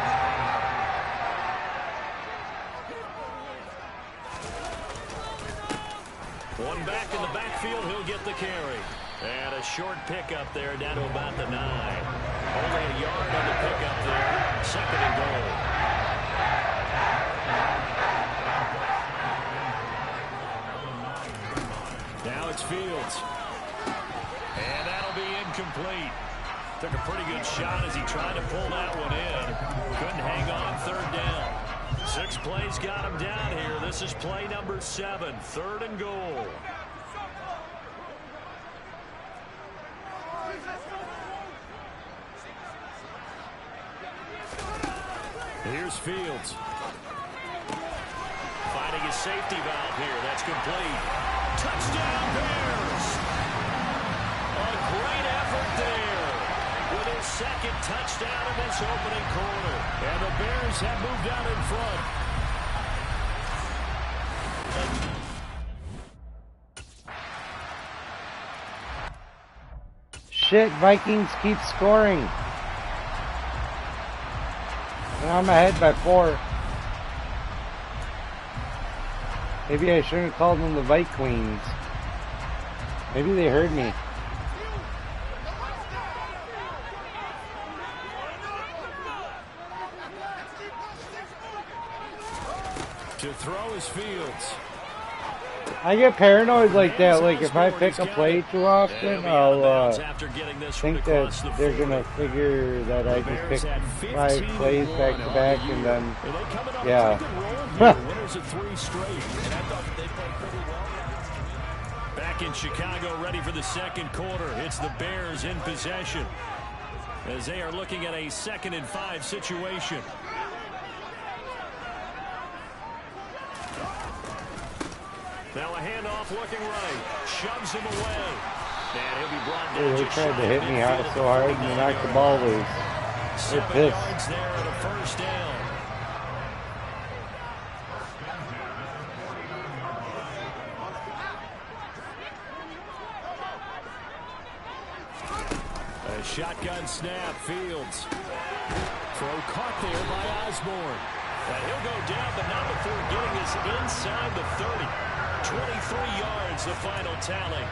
[SPEAKER 3] One back in the backfield, he'll get the carry. And a short pickup there down to about the 9. Only a yard on the pickup there. 2nd and goal. Now it's Fields. And that'll be incomplete. Took a pretty good shot as he tried to pull that one in. Couldn't hang on third down. 6 plays got him down here. This is play number 7, 3rd and goal. Here's Fields. Finding his safety valve here. That's complete. Touchdown Bears! A great effort there with his 2nd touchdown in this opening quarter. And the Bears have moved out in front.
[SPEAKER 1] Shit, Vikings keep scoring. And I'm ahead by 4. Maybe I shouldn't have called them the Vikings. Maybe they heard me.
[SPEAKER 3] To throw is Fields.
[SPEAKER 1] I get paranoid like that. Like if I pick a play too often, I'll think that they're gonna figure that I just picked 5 plays back to back, and then yeah.
[SPEAKER 3] Winners of 3 straight. Back in Chicago, ready for the 2nd quarter. It's the Bears in possession as they are looking at a 2nd and 5 situation. Now a handoff looking right. Shoves him away. And he'll be brought down.
[SPEAKER 1] They tried to hit me out so hard and they knocked the ball loose. They're
[SPEAKER 3] 7
[SPEAKER 1] pissed.
[SPEAKER 3] yards there at a 1st down. A shotgun snap. Fields. Throw caught there by Osborne. And he'll go down, but not before getting us inside the 30. 23 yards, the final tally.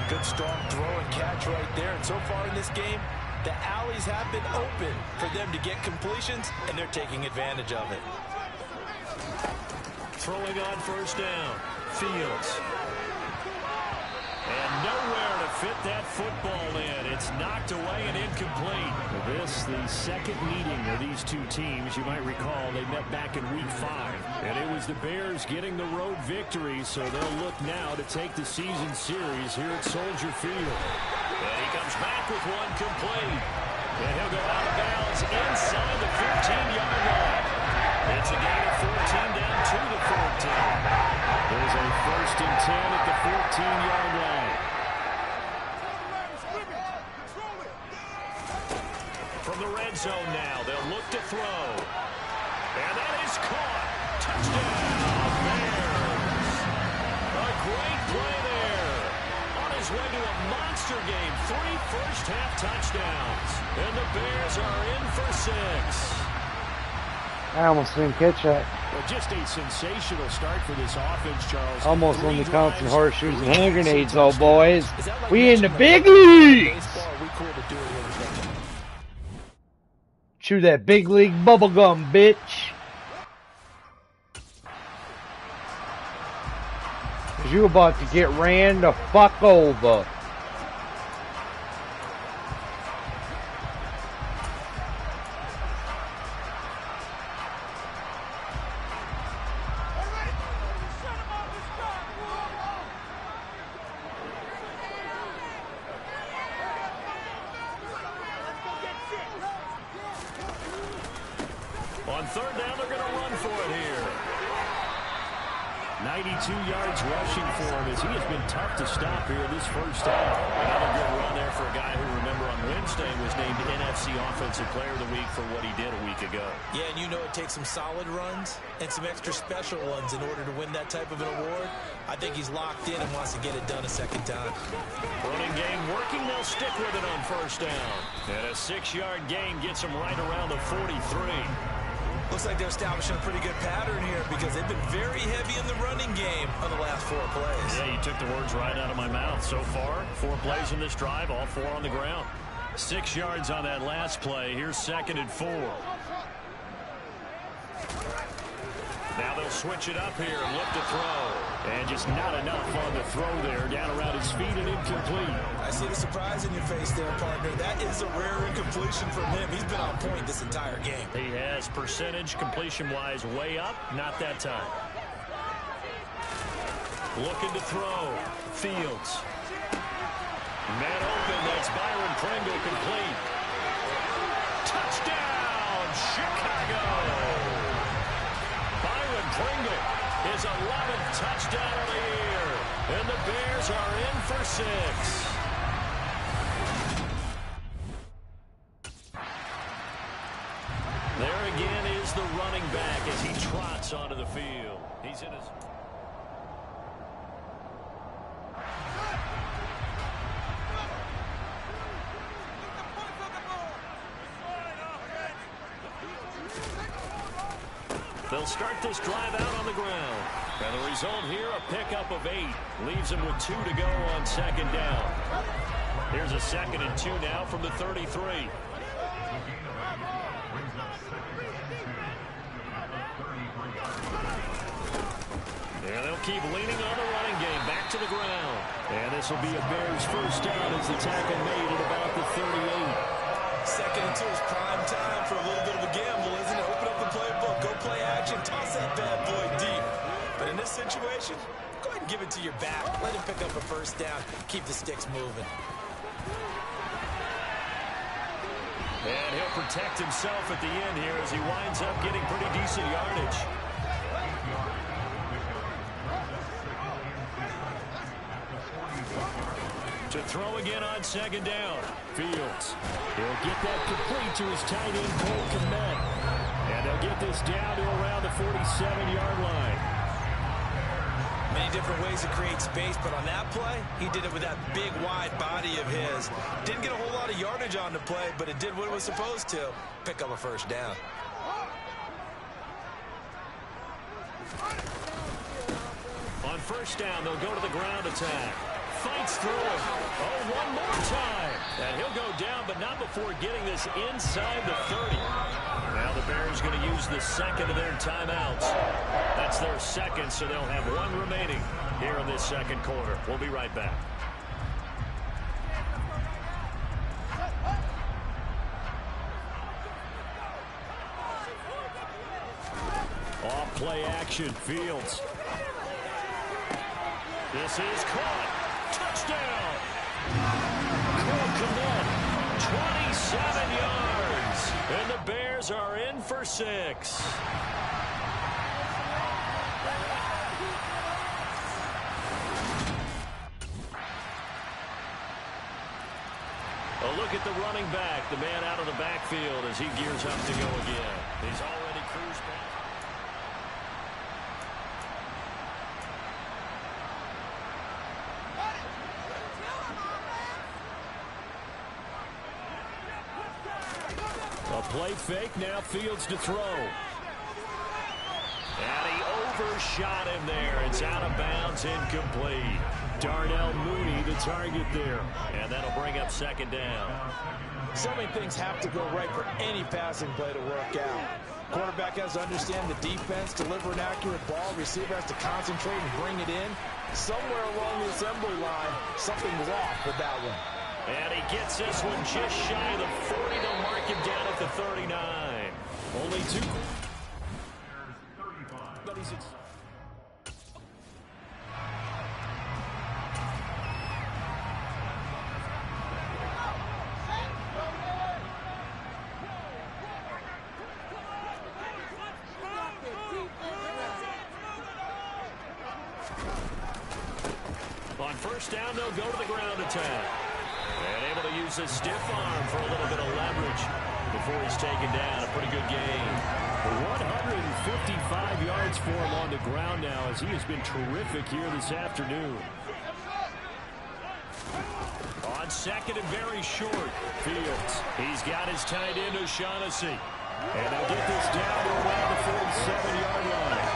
[SPEAKER 4] Good strong throw and catch right there. And so far in this game, the alleys have been open for them to get completions, and they're taking advantage of it.
[SPEAKER 3] Throwing on 1st down. Fields. And nowhere to fit that football in. It's knocked away and incomplete. This, the 2nd meeting of these 2 teams. You might recall they met back in week 5. And it was the Bears getting the road victory, so they'll look now to take the season series here at Soldier Field. And he comes back with one complete. And he'll go out of bounds inside the 15-yard line. It's a gain of 14 down to the 14. There's a 1st and 10 at the 14-yard line. From the red zone now, they'll look to throw. And that is caught. Touchdown, Bears. A great play there. On his way to a monster game. 3 first-half touchdowns. And the Bears are in for 6.
[SPEAKER 1] I almost didn't catch that.
[SPEAKER 6] Well, just a sensational start for this offense, Charles.
[SPEAKER 1] Almost only counts in horseshoes and hand grenades, though, boys. We in the big leagues. Chew that big league bubble gum, bitch. Cause you about to get ran the fuck over.
[SPEAKER 3] On 3rd down, they're going to run for it here. 92 yards rushing for him as he has been tough to stop here this first half. Another good run there for a guy who, remember, on Wednesday was named NFC Offensive Player of the Week for what he did a week ago.
[SPEAKER 4] Yeah, and you know it takes some solid runs and some extra special ones in order to win that type of an award. I think he's locked in and wants to get it done a 2nd time.
[SPEAKER 3] Running game working. They'll stick with it on 1st down. And a 6-yard gain gets him right around the 43.
[SPEAKER 4] Looks like they're establishing a pretty good pattern here because they've been very heavy in the running game on the last 4 plays.
[SPEAKER 3] Yeah, you took the words right out of my mouth. So far, 4 plays in this drive, all 4 on the ground. 6 yards on that last play. Here's 2nd and 4. switch it up here and look to throw.
[SPEAKER 6] And just not enough on the throw there. Down around his feet and incomplete.
[SPEAKER 4] I see the surprise in your face there, partner. That is a rare incompletion from him. He's been on point this entire game.
[SPEAKER 3] He has percentage completion-wise way up. Not that time. Looking to throw. Fields. Man open. That's Byron Pringle complete. Touchdown, Chicago! Byron Pringle, his 11th touchdown of the year. And the Bears are in for 6. There again is the running back as he trots onto the field. He's in his... They'll start this drive out on the ground. And the result here, a pickup of 8. Leaves them with 2 to go on second down. Here's a 2nd and 2 now from the 33. Yeah, they'll keep leaning on the running game. Back to the ground. And this will be a Bears first down as the tackle made at about the 38.
[SPEAKER 4] 2nd and 2 is prime time for a little bit of a gamble, isn't it? Open up the playbook, go play action, toss that bad boy deep. But in this situation, go ahead and give it to your back. Let him pick up a first down. Keep the sticks moving.
[SPEAKER 3] And he'll protect himself at the end here as he winds up getting pretty decent yardage. To throw again on second down. Fields. He'll get that complete to his tight end, Cole Kmet. And they'll get this down to around the 47-yard line.
[SPEAKER 4] Many different ways to create space, but on that play, he did it with that big, wide body of his. Didn't get a whole lot of yardage on the play, but it did what it was supposed to. Pick up a first down.
[SPEAKER 3] On first down, they'll go to the ground attack. Fights through it. Oh, one more time. And he'll go down, but not before getting this inside the 30. Now the Bears going to use the 2nd of their timeouts. That's their 2nd, so they'll have 1 remaining here in this 2nd quarter. We'll be right back. Off play action, Fields. This is caught. Touchdown! Cole Kmet, 27 yards. And the Bears are in for 6. A look at the running back, the man out of the backfield as he gears up to go again. He's already cruised back. A play fake, now Fields to throw. And he overshot him there. It's out of bounds, incomplete. Darnell Mooney, the target there. And that'll bring up second down.
[SPEAKER 4] So many things have to go right for any passing play to work out. Quarterback has to understand the defense, deliver an accurate ball. Receiver has to concentrate and bring it in. Somewhere along the assembly line, something's off with that one.
[SPEAKER 3] And he gets this one just shy of the 40. They'll mark him down at the 39. Only 2. On first down, they'll go to the ground attack. And able to use his stiff arm for a little bit of leverage before he's taken down. A pretty good game.
[SPEAKER 6] 155 yards for him on the ground now as he has been terrific here this afternoon.
[SPEAKER 3] On second and very short, Fields. He's got his tight end, O'Shaughnessy. And they'll get this down to around the 47-yard line.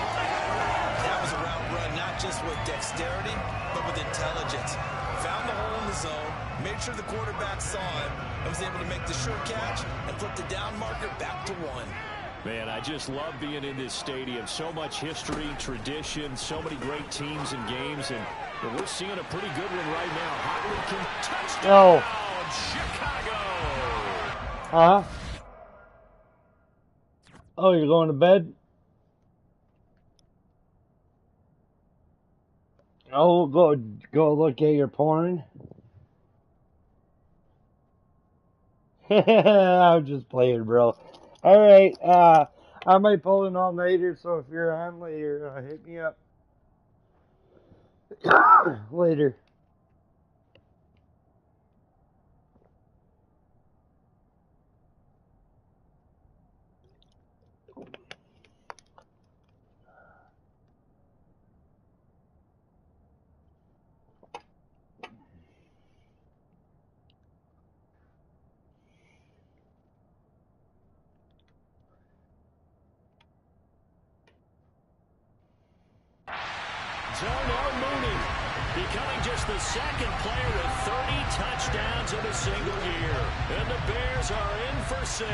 [SPEAKER 4] That was a route run, not just with dexterity, but with intelligence. Found the hole in the zone, made sure the quarterback saw him, and was able to make the sure catch and flip the down marker back to 1.
[SPEAKER 6] Man, I just love being in this stadium. So much history, tradition, so many great teams and games, and we're seeing a pretty good one right now. Hotly touchdown, Chicago.
[SPEAKER 1] Huh? Oh, you're going to bed? Oh, go look at your porn. I'm just playing, bro. All right, I might pull an all-nighter, so if you're on later, hit me up. Later.
[SPEAKER 6] Darnell Mooney becoming just the second player with 30 touchdowns in a single year. And the Bears are in for 6.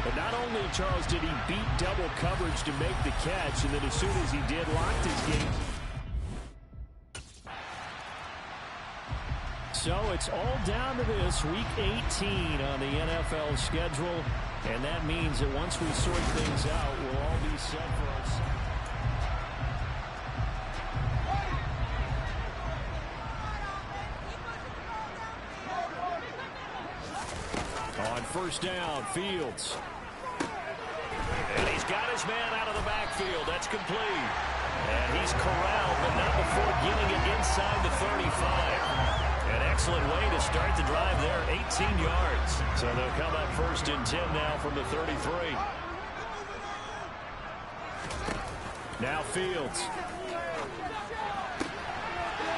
[SPEAKER 6] But not only, Charles, did he beat double coverage to make the catch, and then as soon as he did, locked his game. So it's all down to this, Week 18 on the NFL schedule. And that means that once we sort things out, we'll all be set for us. On first down, Fields. And he's got his man out of the backfield. That's complete. And he's corralled, but not before getting it inside the 35. An excellent way to start the drive there, 18 yards. So they'll come up first and 10 now from the 33. Now Fields.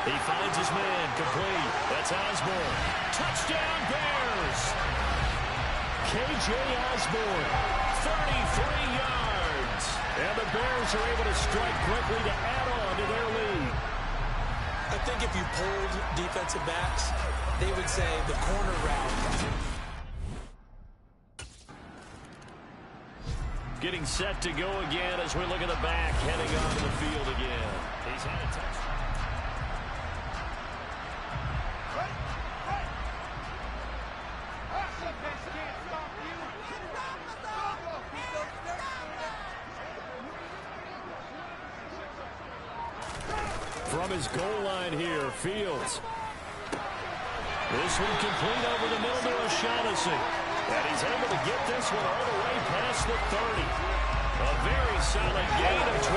[SPEAKER 6] He finds his man, complete. That's Osborne. Touchdown Bears! K.J. Osborne, 33 yards. And the Bears are able to strike quickly to add on to their lead.
[SPEAKER 4] I think if you polled defensive backs, they would say the corner route.
[SPEAKER 6] Getting set to go again as we look at the back, heading onto the field again. He's had a touch. From his goal line here, Fields. This one complete over the middle to O'Shaughnessy. And he's able to get this one all the way past the 30. A very solid gain of 27.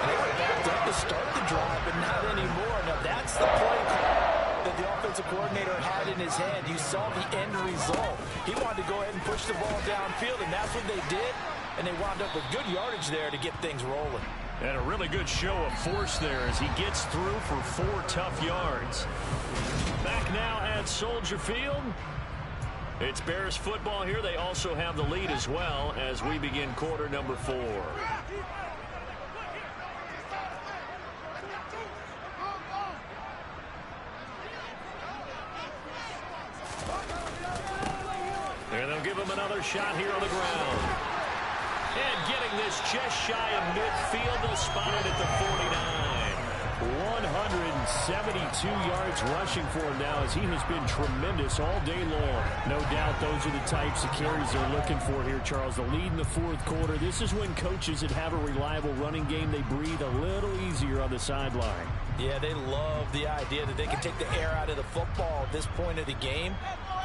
[SPEAKER 4] They were backed up to start the drive, but not anymore. Now that's the play call that the offensive coordinator had in his head. You saw the end result. He wanted to go ahead and push the ball downfield, and that's what they did. And they wound up with good yardage there to get things rolling.
[SPEAKER 6] And a really good show of force there as he gets through for 4 tough yards. Back now at Soldier Field. It's Bears football here. They also have the lead as well as we begin quarter number 4. And they'll give him another shot here on the ground. And getting this just shy of midfield, they'll spot it at the 49. 172 yards rushing for him now as he has been tremendous all day long. No doubt those are the types of carries they're looking for here, Charles. The lead in the fourth quarter. This is when coaches that have a reliable running game, they breathe a little easier on the sideline.
[SPEAKER 4] Yeah, they love the idea that they can take the air out of the football at this point of the game.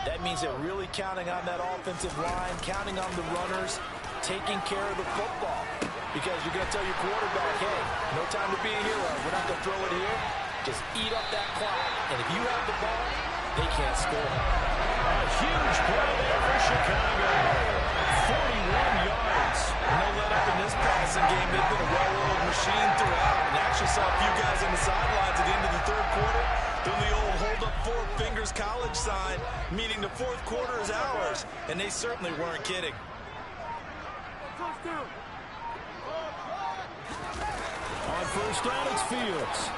[SPEAKER 4] That means they're really counting on that offensive line, counting on the runners, taking care of the football. Because you're going to tell your quarterback, hey, no time to be a hero. We're not going to throw it here. Just eat up that clock. And if you have the ball, they can't score.
[SPEAKER 6] A huge play there for Chicago. 41 yards.
[SPEAKER 4] No let up in this passing game. They've been a well-oiled machine throughout. And actually saw a few guys on the sidelines at the end of the third quarter doing the old hold up 4 fingers college sign, meaning the fourth quarter is ours. And they certainly weren't kidding.
[SPEAKER 6] On first down, it's Fields.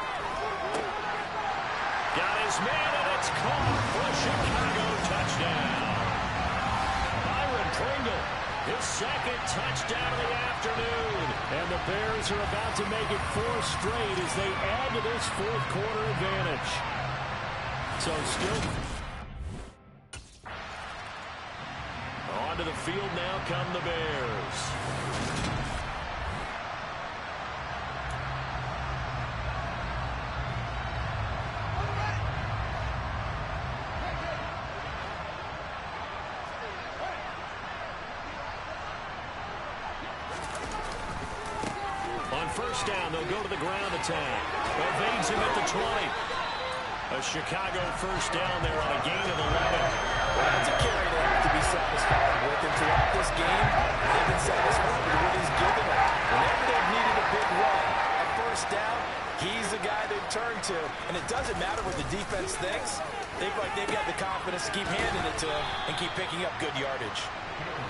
[SPEAKER 6] Got his man, and it's caught for a Chicago touchdown.
[SPEAKER 3] Kringle, his second touchdown of the afternoon.
[SPEAKER 6] And the Bears are about to make it 4 straight as they add to this fourth quarter advantage. So still onto the field now come the Bears. On first down, they'll go to the ground attack. Evades him at the 20. A Chicago first down there on a gain of 11.
[SPEAKER 4] That's a carry they have to be satisfied with. And throughout this game, they've been satisfied with what he's given them. Whenever they've needed a big run, a first down, he's the guy they've turned to. And it doesn't matter what the defense thinks. They've got the confidence to keep handing it to him and keep picking up good yardage.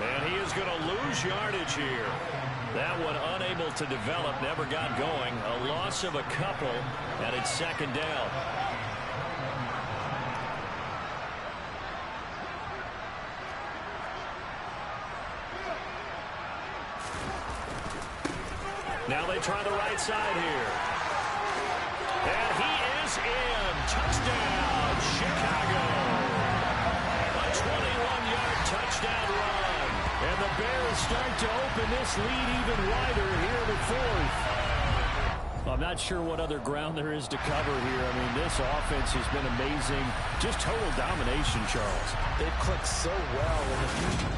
[SPEAKER 3] And he is going to lose yardage here. That one unable to develop, never got going. A loss of a couple, and it's second down. Now they try the right side here. And he is in. Touchdown, Chicago. A 21-yard touchdown run. And the Bears start to open this lead even wider here in the fourth.
[SPEAKER 6] I'm not sure what other ground there is to cover here. I mean, this offense has been amazing. Just total domination, Charles.
[SPEAKER 4] They've clicked so well in the future.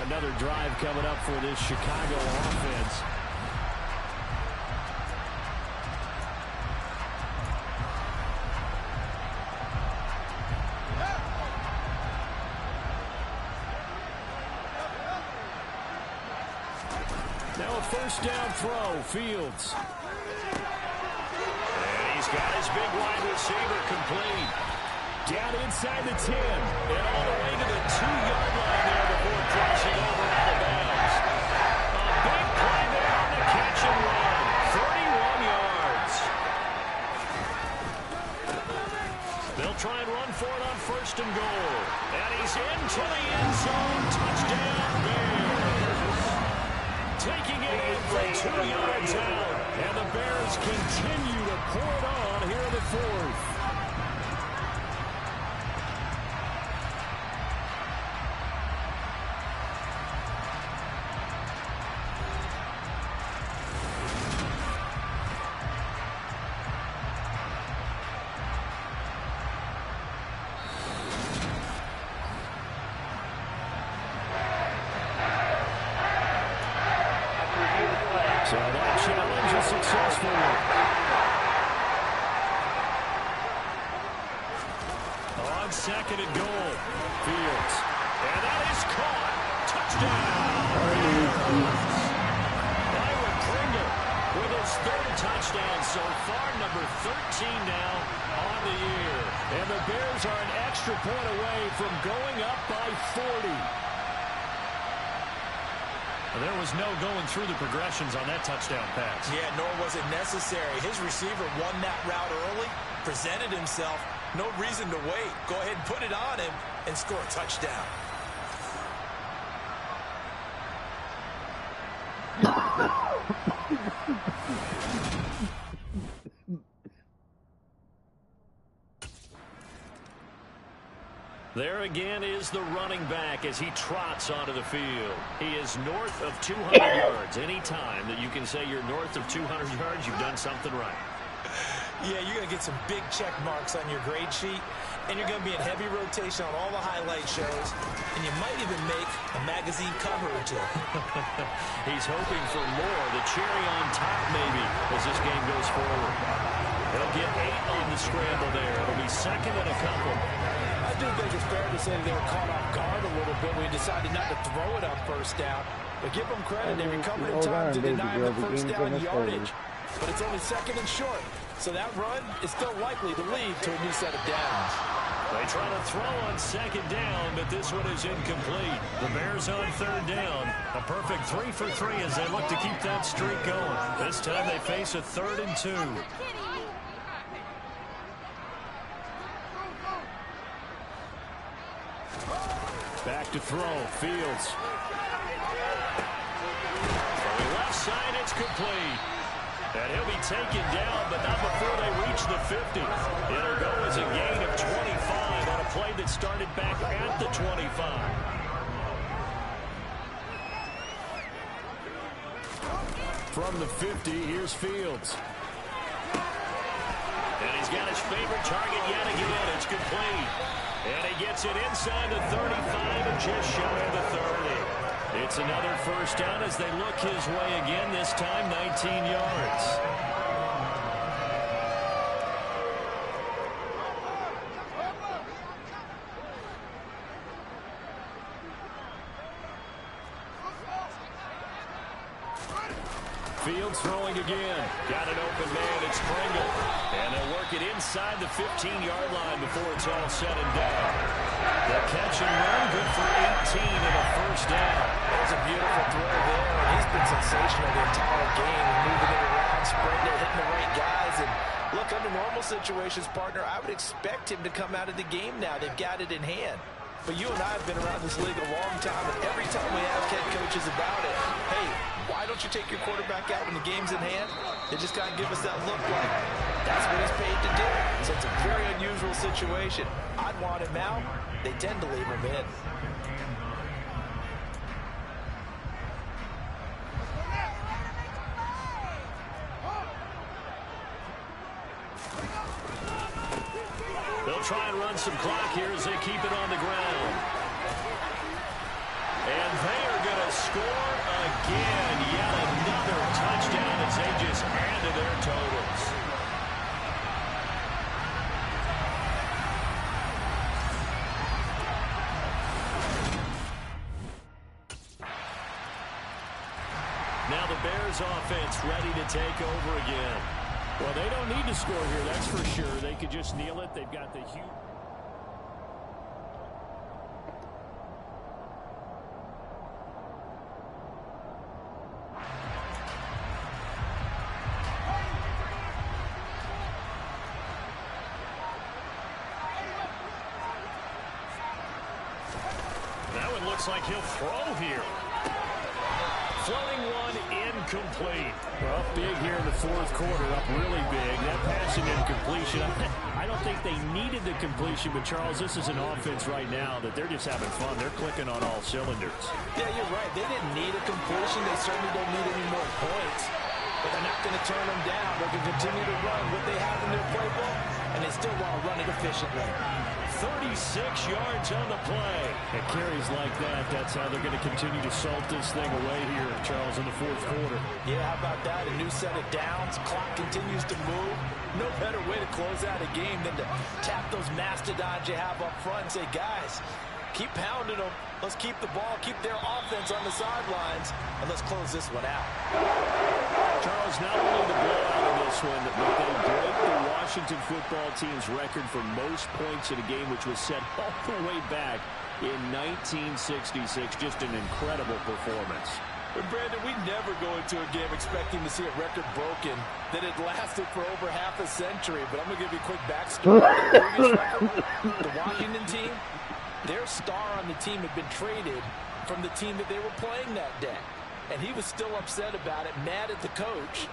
[SPEAKER 6] Another drive coming up for this Chicago offense. Now a first down throw, Fields.
[SPEAKER 3] And he's got his big wide receiver complete.
[SPEAKER 6] Down inside the 10.
[SPEAKER 3] And all the way to the 2-yard line there before crossing over out of bounds. A big play there on the catch and run. 31 yards. They'll try and run for it on first and goal. And he's into the end zone. Touchdown, Bears. Taking it in for 2 yards out. And the Bears continue to pour it on here in the fourth.
[SPEAKER 6] So that challenge is successful.
[SPEAKER 3] On second and goal, Fields. And that is caught. Touchdown. Byron Kringle with his third touchdown so far, number 13 now on the year.
[SPEAKER 6] And the Bears are an extra point away from going up by 40.
[SPEAKER 3] There was no going through the progressions on that touchdown pass.
[SPEAKER 4] Yeah, nor was it necessary. His receiver won that route early, presented himself. No reason to wait. Go ahead and put it on him and score a touchdown.
[SPEAKER 3] There again is the running back as he trots onto the field. He is north of 200 yards. Any time that you can say you're north of 200 yards, you've done something right.
[SPEAKER 4] Yeah, you're going to get some big check marks on your grade sheet, and you're going to be in heavy rotation on all the highlight shows, and you might even make a magazine cover or two.
[SPEAKER 3] He's hoping for more, the cherry on top maybe, as this game goes forward. They'll get 8 on the scramble there. It'll be second and a couple.
[SPEAKER 4] I do think it's fair to say that they were caught off guard a little bit when we decided not to throw it on first down. But give them credit, they recovered in time to deny the first down yardage. But it's only second and short, so that run is still likely to lead to a new set of downs.
[SPEAKER 3] They try to throw on second down, but this one is incomplete. The Bears on third down. A perfect 3 for 3 as they look to keep that streak going. This time they face a 3rd and 2.
[SPEAKER 6] Back to throw. Fields. From the left side, it's complete. And he'll be taken down, but not before they reach the 50. It'll go as a gain of 25 on a play that started back at the 25. From the 50, here's Fields. And he's got his favorite target yet again. It's complete. And he gets it inside the 35 and just shy of the 30. It's another first down as they look his way again, this time 19 yards. Fields throwing again. Got an open man. It's Pringle. And they'll work it inside the 15-yard line before it's all said and done. The catch and run, good for 18 and a first down.
[SPEAKER 4] That was a beautiful throw there. And he's been sensational the entire game. Moving it around, spreading it, hitting the right guys. And look, under normal situations, partner, I would expect him to come out of the game now. They've got it in hand. But you and I have been around this league a long time, and every time we ask head coaches about it, hey, why don't you take your quarterback out when the game's in hand? They just kind of give us that look like that's what he's paid to do. So it's a very unusual situation. I'd want him out. They tend to leave him in.
[SPEAKER 6] They'll try and run some clock here as they keep it on the ground. And they are going to score again. Yet another touchdown as they just add to their totals. Now the Bears offense ready to take over again. Well, they don't need to score here, that's for sure. They could just kneel it. They've got the huge... That one looks like he'll throw here. Floating one, incomplete. Well, big here in the fourth quarter, up really big. That passing incompletion, I don't think they needed the completion, but Charles, this is an offense right now that they're just having fun. They're clicking on all cylinders.
[SPEAKER 4] Yeah, you're right. They didn't need a completion. They certainly don't need any more points. But they're not going to turn them down. They're going to continue to run what they have in their playbook, and they still want to run it efficiently.
[SPEAKER 6] 36 yards on the play. It carries like that. That's how they're going to continue to salt this thing away here, Charles, in the fourth quarter.
[SPEAKER 4] Yeah, how about that? A new set of downs. Clock continues to move. No better way to close out a game than to tap those mastodons you have up front and say, guys, keep pounding them. Let's keep the ball, keep their offense on the sidelines, and let's close this one out.
[SPEAKER 6] Charles, not only the blowout in this one, but they break the Washington football team's record for most points in a game, which was set all the way back in 1966. Just an incredible performance.
[SPEAKER 4] But Brandon, we never go into a game expecting to see a record broken that had lasted for over half a century. But I'm going to give you a quick backstory. The Washington team, their star on the team had been traded from the team that they were playing that day. And he was still upset about it, mad at the coach.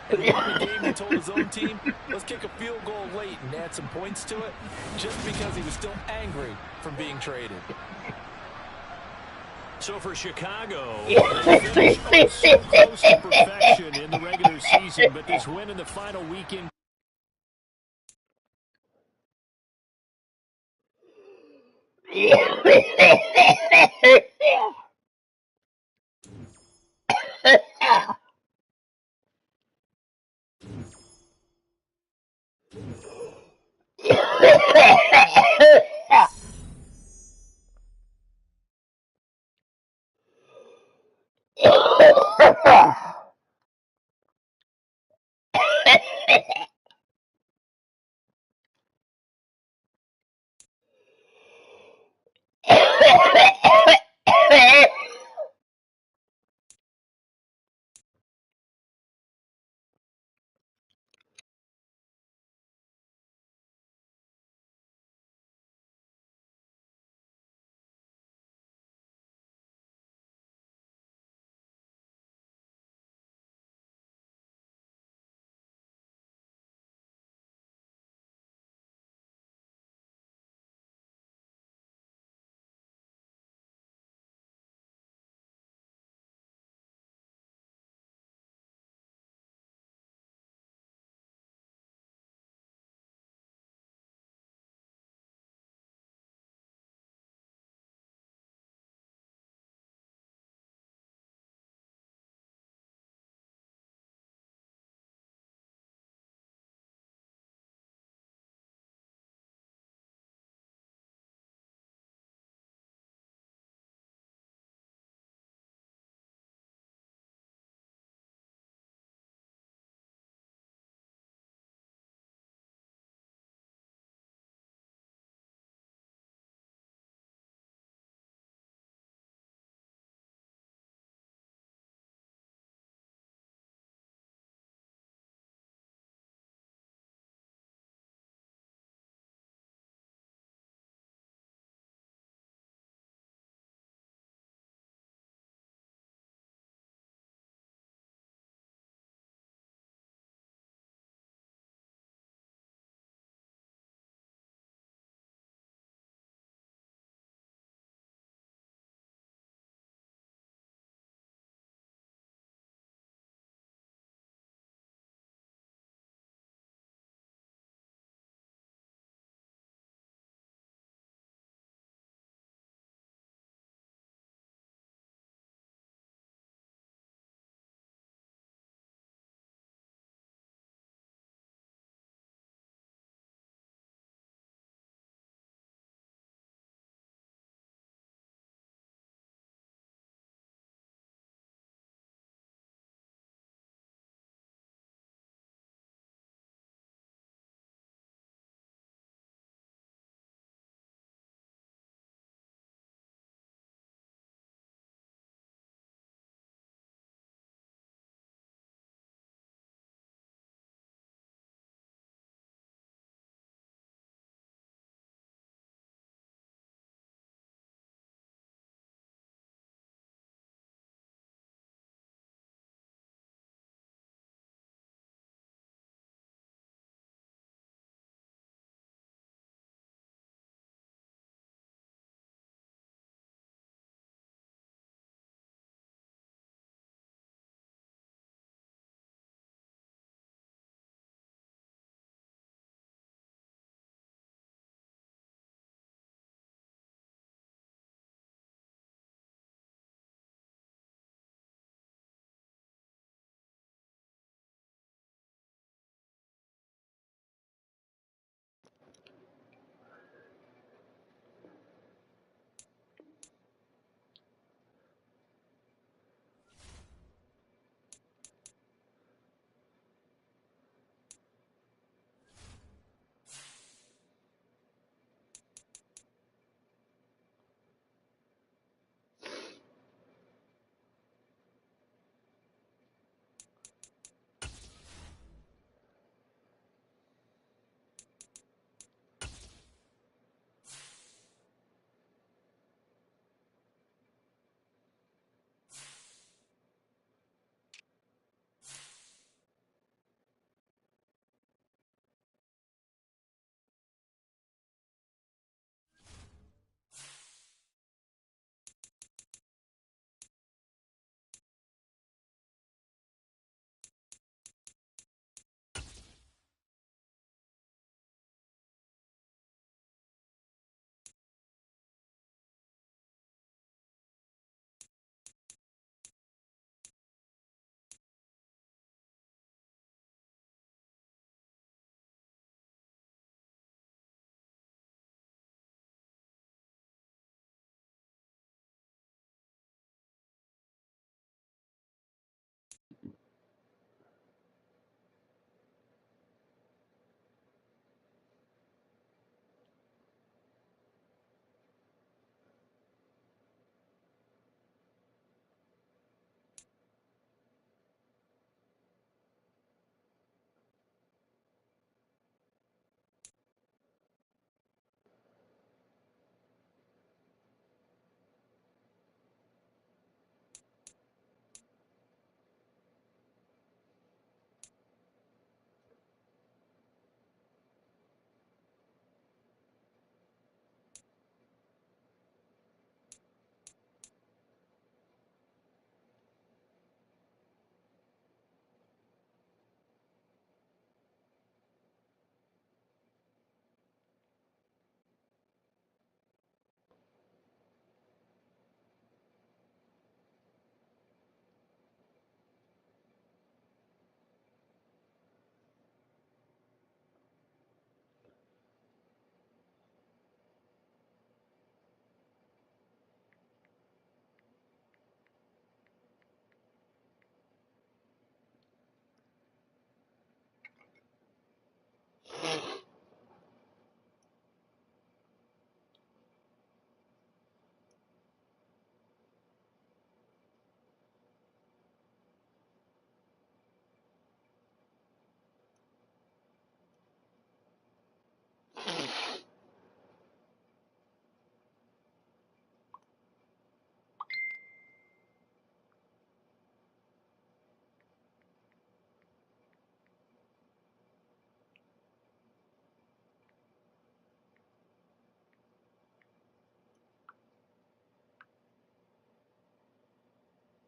[SPEAKER 4] And he won the game and told his own team, let's kick a field goal late and add some points to it, just because he was still angry from being traded.
[SPEAKER 6] So for Chicago, they finished so close to perfection in the regular season, but this win in the final weekend.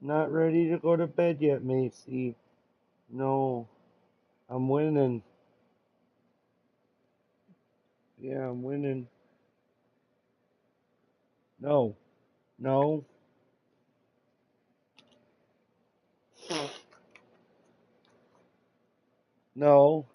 [SPEAKER 1] Not ready to go to bed yet, Macy. No. I'm winning. Yeah, I'm winning. No. No. No.